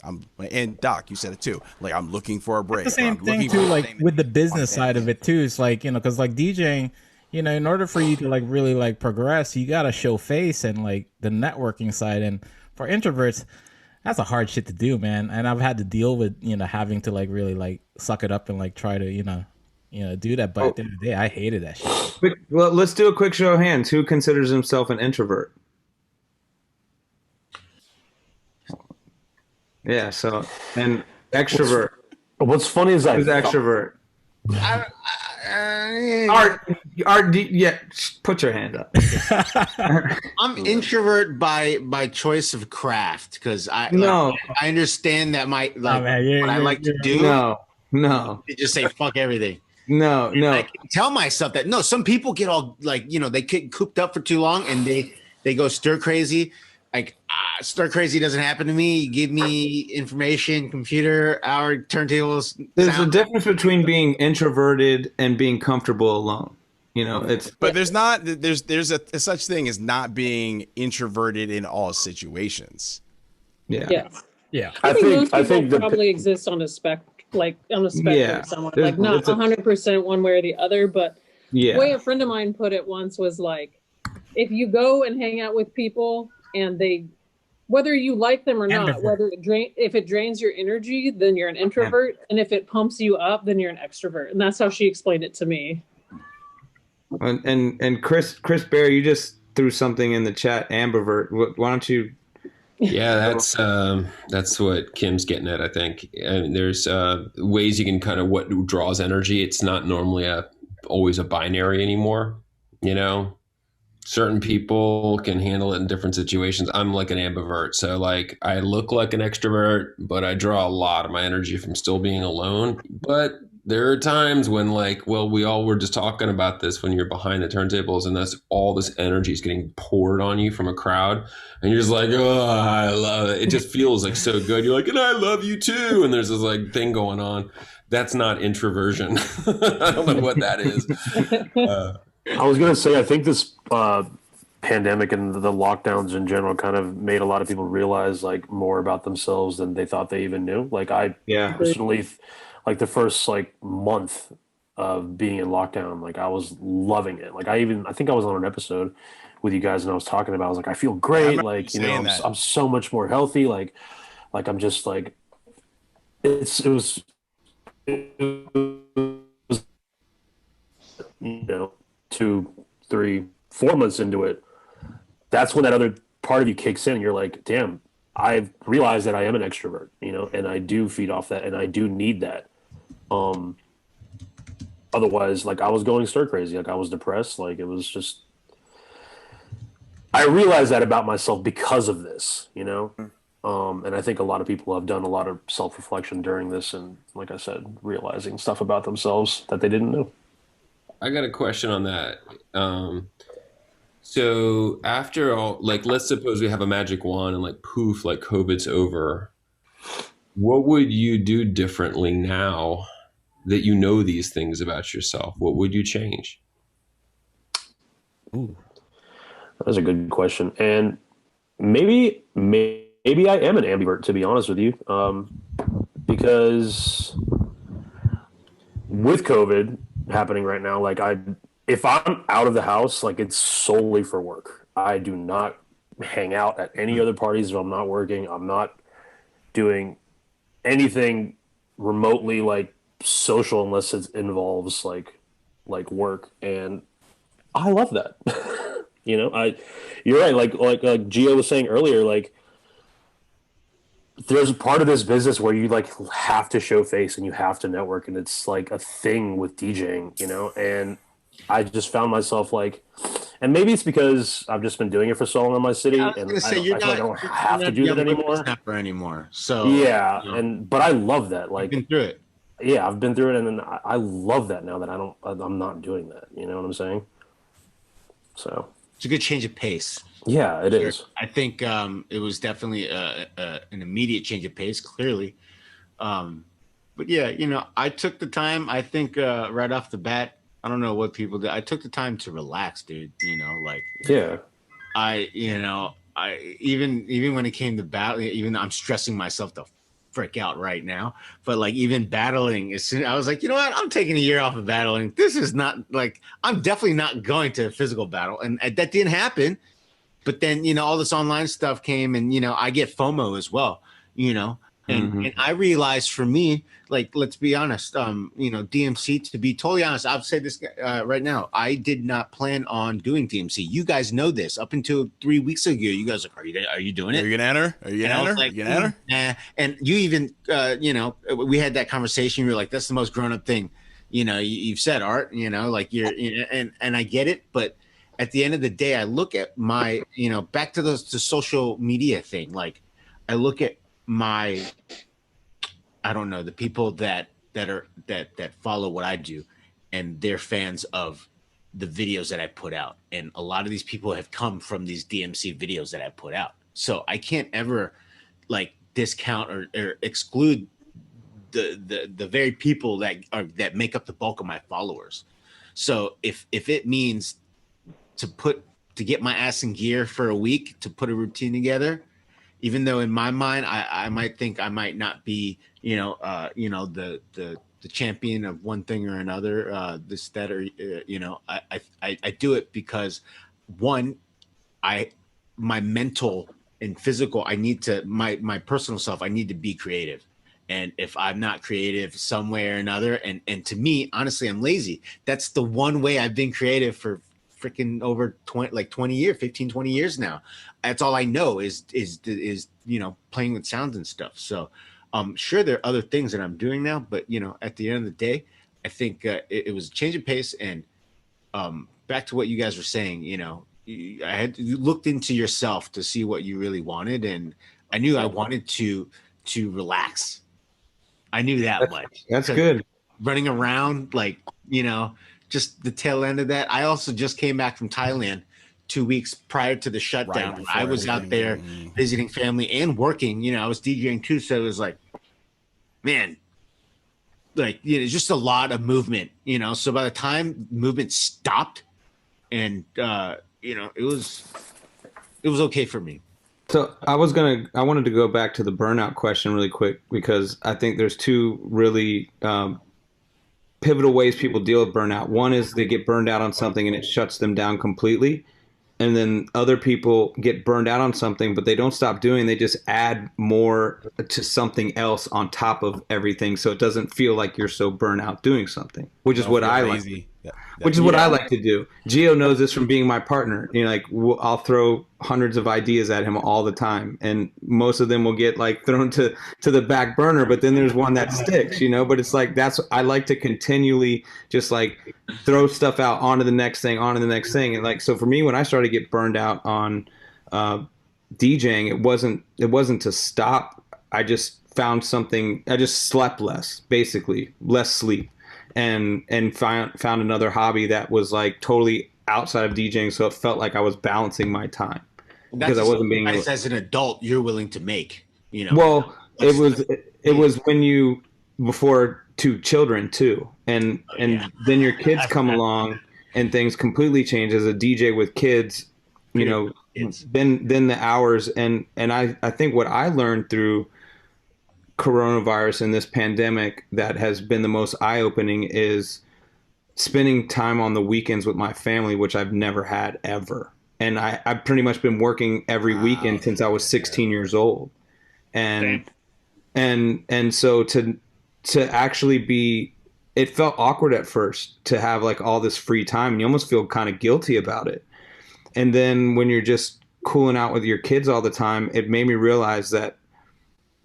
and Doc, you said it too, like I'm looking for a break. It's the same thing too, like with the business side of it too. It's like, you know, because like DJing, you know, in order for you to like really like progress, you got to show face and like the networking side. And for introverts, that's a hard shit to do, man. And I've had to deal with, you know, having to like really like suck it up and like try to, you know, do that. But at the end of the day, I hated that shit. Well, let's do a quick show of hands. Who considers himself an introvert? Yeah, so, and extrovert. What's funny is Who's extrovert? Art, yeah, put your hand up. I'm introvert by choice of craft, because I understand that my like what I like to do. No. You just say fuck everything. No. I can tell myself that some people get all like, you know, they get cooped up for too long and they go stir crazy. Like stir crazy doesn't happen to me. You give me information, computer, our turntables. There's a difference between being introverted and being comfortable alone. You know, but there's a such thing as not being introverted in all situations. Yeah. I think most people probably exist on a spectrum. Like on a spectrum somewhat, like not 100% one way or the other, but the way a friend of mine put it once was like, if you go and hang out with people and whether you like them or not, if it drains your energy, then you're an introvert, and if it pumps you up, then you're an extrovert. And that's how she explained it to me. And Chris Baer, you just threw something in the chat, ambivert. Why don't you? Yeah, that's what Kim's getting at, I think. I mean, there's ways you can kind of what draws energy. It's not normally always a binary anymore. You know, certain people can handle it in different situations. I'm like an ambivert, so like I look like an extrovert, but I draw a lot of my energy from still being alone. But there are times when like, well, we all were just talking about this when you're behind the turntables and that's all this energy is getting poured on you from a crowd. And you're just like, oh, I love it. It just feels like so good. You're like, and I love you too. And there's this like thing going on. That's not introversion. I don't know what that is. I was going to say, I think this pandemic and the lockdowns in general kind of made a lot of people realize like more about themselves than they thought they even knew. Like I personally, like the first like month of being in lockdown, like I was loving it. Like I think I was on an episode with you guys and I was talking about, I was like, I feel great. Like, you know, I'm so much more healthy. Like I'm just like, it was, you know, 2, 3, 4 months into it. That's when that other part of you kicks in and you're like, damn, I've realized that I am an extrovert, you know, and I do feed off that and I do need that. Otherwise, like I was going stir crazy. Like I was depressed. Like it was just, I realized that about myself because of this, you know? And I think a lot of people have done a lot of self-reflection during this. And like I said, realizing stuff about themselves that they didn't know. I got a question on that. So after all, like, let's suppose we have a magic wand and like poof, like COVID's over. What would you do differently now that you know these things about yourself? What would you change? Ooh, that's a good question. And maybe I am an ambivert, to be honest with you, because with COVID happening right now, like if I'm out of the house, like it's solely for work. I do not hang out at any other parties if I'm not working. I'm not doing anything remotely like social unless it involves like work, and I love that. You know, you're right. Like Gio was saying earlier, like there's a part of this business where you like have to show face and you have to network, and it's like a thing with DJing, you know, and I just found myself like, and maybe it's because I've just been doing it for so long in my city, I was and gonna say I feel like I don't have to do that anymore. Anymore. So Yeah, you know, but I love that. I've Like, been through it. yeah, I've been through it, and then I love that now that I'm not doing that. You know what I'm saying? So It's a good change of pace. yeah, it is. I think it was definitely an immediate change of pace, clearly. But yeah, you know, I took the time. I think right off the bat, I don't know what people did. I took the time to relax, dude. You know, like Yeah, I even when it came to battle, even though I'm stressing myself the frick out right now, but like even battling, as soon I was like, you know what, I'm taking a year off of battling. This is not like I'm definitely not going to a physical battle, and that didn't happen. But then, you know, all this online stuff came, and, you know, I get FOMO as well, you know, and I realized for me, like, let's be honest, you know, DMC, to be totally honest, I'll say this right now, I did not plan on doing DMC. You guys know this. Up until 3 weeks ago, you guys are like, are you doing it? Are you gonna enter? Are you gonna enter? Like, you gonna enter? Nah. And you even, you know, we had that conversation. You were like, that's the most grown up thing, you know, you've said, Art, you know, like and I get it, but at the end of the day, I look at my, you know, back to the social media thing. Like, I look at my, I don't know, the people that follow what I do, and they're fans of the videos that I put out. And a lot of these people have come from these DMC videos that I put out. So I can't ever like discount or exclude the very people that make up the bulk of my followers. So if it means to get my ass in gear for a week to put a routine together, even though in my mind I might think I might not be, you know, the champion of one thing or another, this, that, or you know, I do it because one, my mental and physical, I need to my personal self, I need to be creative. And if I'm not creative some way or another, and to me, honestly, I'm lazy. That's the one way I've been creative for freaking over 20 years, 15, 20 years now. That's all I know is, you know, playing with sounds and stuff. So sure, there are other things that I'm doing now, but, you know, at the end of the day, I think it was a change of pace. And back to what you guys were saying, you know, you looked into yourself to see what you really wanted. And I knew I wanted to relax. I knew that much. That's good. Running around, like, you know, just the tail end of that. I also just came back from Thailand 2 weeks prior to the shutdown. Right, I was out there visiting family and working. You know, I was DJing too, so it was like, man, like, you know, just a lot of movement. You know, so by the time movement stopped, and you know, it was okay for me. So I wanted to go back to the burnout question really quick, because I think there's two really pivotal ways people deal with burnout. One is they get burned out on something and it shuts them down completely. And then other people get burned out on something, but they don't stop doing. They just add more to something else on top of everything, so it doesn't feel like you're so burnt out doing something, which is what I like. Which is what I like to do. Gio knows this from being my partner. You know, like I'll throw hundreds of ideas at him all the time, and most of them will get like thrown to the back burner. But then there's one that sticks, you know. But it's like I like to continually just like throw stuff out onto the next thing, and like so for me, when I started to get burned out on DJing, it wasn't to stop. I just found something. I just slept less, basically less sleep. And found another hobby that was like totally outside of DJing, so it felt like I was balancing my time because I wasn't being as an adult you're willing to make, you know. Well, it was when you before 2 children too, and then your kids come along and things completely change as a DJ with kids, you know. Then the hours and I think what I learned through coronavirus and this pandemic that has been the most eye-opening is spending time on the weekends with my family, which I've never had ever. And I've pretty much been working every weekend since I was 16 years old. And so to actually be, it felt awkward at first to have like all this free time, and you almost feel kind of guilty about it. And then when you're just cooling out with your kids all the time, it made me realize that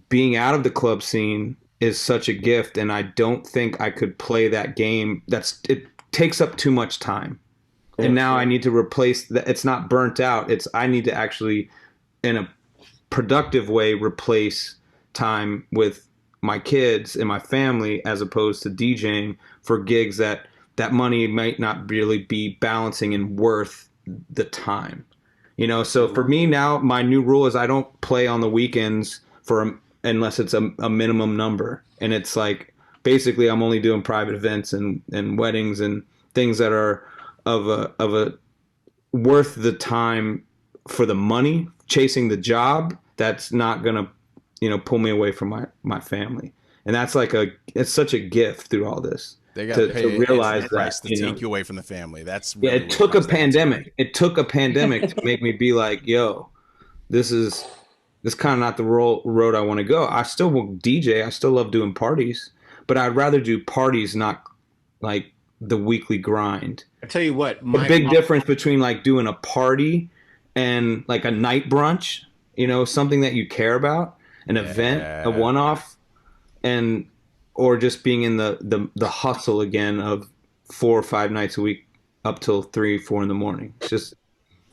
being out of the club scene is such a gift, and I don't think I could play that game. takes up too much time. And now I need to replace that. It's not burnt out. I need to actually, in a productive way, replace time with my kids and my family as opposed to DJing for gigs that money might not really be balancing and worth the time. You know, so for me now, my new rule is I don't play on the weekends unless it's a minimum number. And it's like, basically I'm only doing private events and weddings and things that are of a worth the time for the money, chasing the job. That's not going to, you know, pull me away from my family. And that's like it's such a gift through all this. They got to realize that to take you away from the family. That's really it took a pandemic. It took a pandemic to make me be like, yo, this kind of not the road I want to go. I still will DJ. I still love doing parties, but I'd rather do parties, not like the weekly grind. I tell you what, the big difference between like doing a party and like a night brunch, you know, something that you care about, an event, a one-off, or just being in the hustle again of 4 or 5 nights a week up till 3, 4 in the morning. It's just,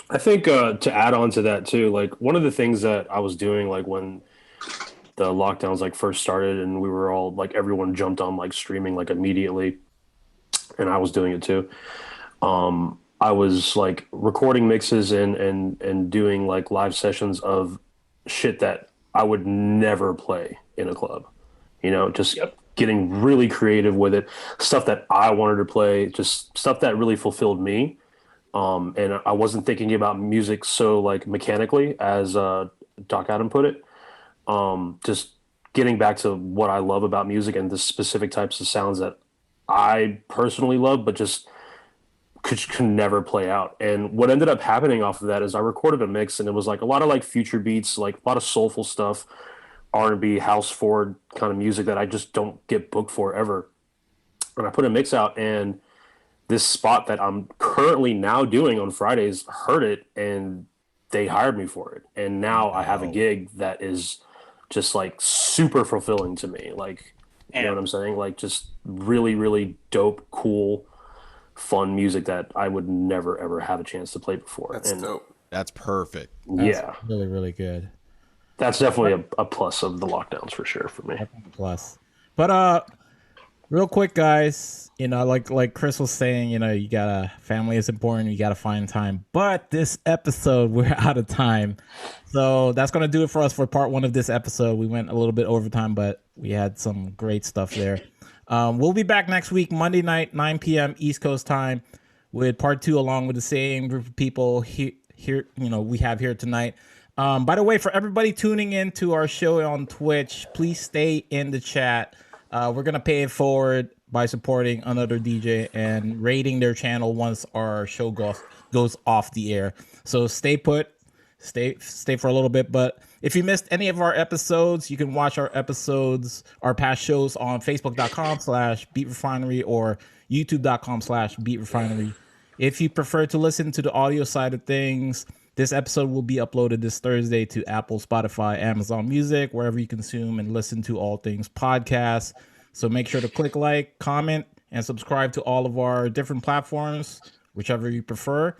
I think to add on to that too, like one of the things that I was doing, like when the lockdowns like first started and we were all like, everyone jumped on like streaming like immediately, and I was doing it too. I was like recording mixes and doing like live sessions of shit that I would never play in a club, you know, just getting really creative with it, stuff that I wanted to play, just stuff that really fulfilled me. And I wasn't thinking about music so like mechanically, as Doc Adam put it. Just getting back to what I love about music and the specific types of sounds that I personally love, but just could never play out. And what ended up happening off of that is I recorded a mix, and it was like a lot of like future beats, like a lot of soulful stuff, R&B, house forward kind of music that I just don't get booked for ever. And I put a mix out, and this spot that I'm currently now doing on Fridays heard it, and they hired me for it. And now I have a gig that is just like super fulfilling to me. Like, you know what I'm saying? Like just really, really dope, cool, fun music that I would never, ever have a chance to play before. That's dope. That's perfect. That's really, really good. That's definitely a plus of the lockdowns for sure for me. Plus. But real quick, guys, you know, like Chris was saying, you know, family is important, you gotta find time. But this episode, we're out of time. So that's gonna do it for us for part 1 of this episode. We went a little bit over time, but we had some great stuff there. We'll be back next week, Monday night, 9 p.m. East Coast time, with part 2, along with the same group of people here, you know, we have here tonight. By the way, for everybody tuning in to our show on Twitch, please stay in the chat. We're going to pay it forward by supporting another DJ and rating their channel once our show goes off the air. So stay put, stay for a little bit. But if you missed any of our episodes, you can watch our past shows on facebook.com/BeatRefinery or youtube.com/BeatRefinery. If you prefer to listen to the audio side of things, this episode will be uploaded this Thursday to Apple, Spotify, Amazon Music, wherever you consume and listen to all things podcasts. So make sure to click like, comment, and subscribe to all of our different platforms, whichever you prefer.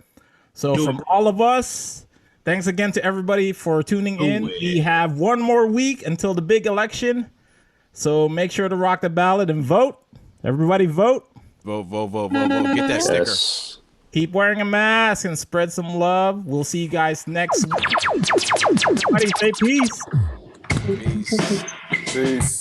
So from all of us, thanks again to everybody for tuning in. We have one more week until the big election. So make sure to rock the ballot and vote. Everybody vote. Vote. Get that sticker. Yes. Keep wearing a mask and spread some love. We'll see you guys next week. Everybody say peace. Peace.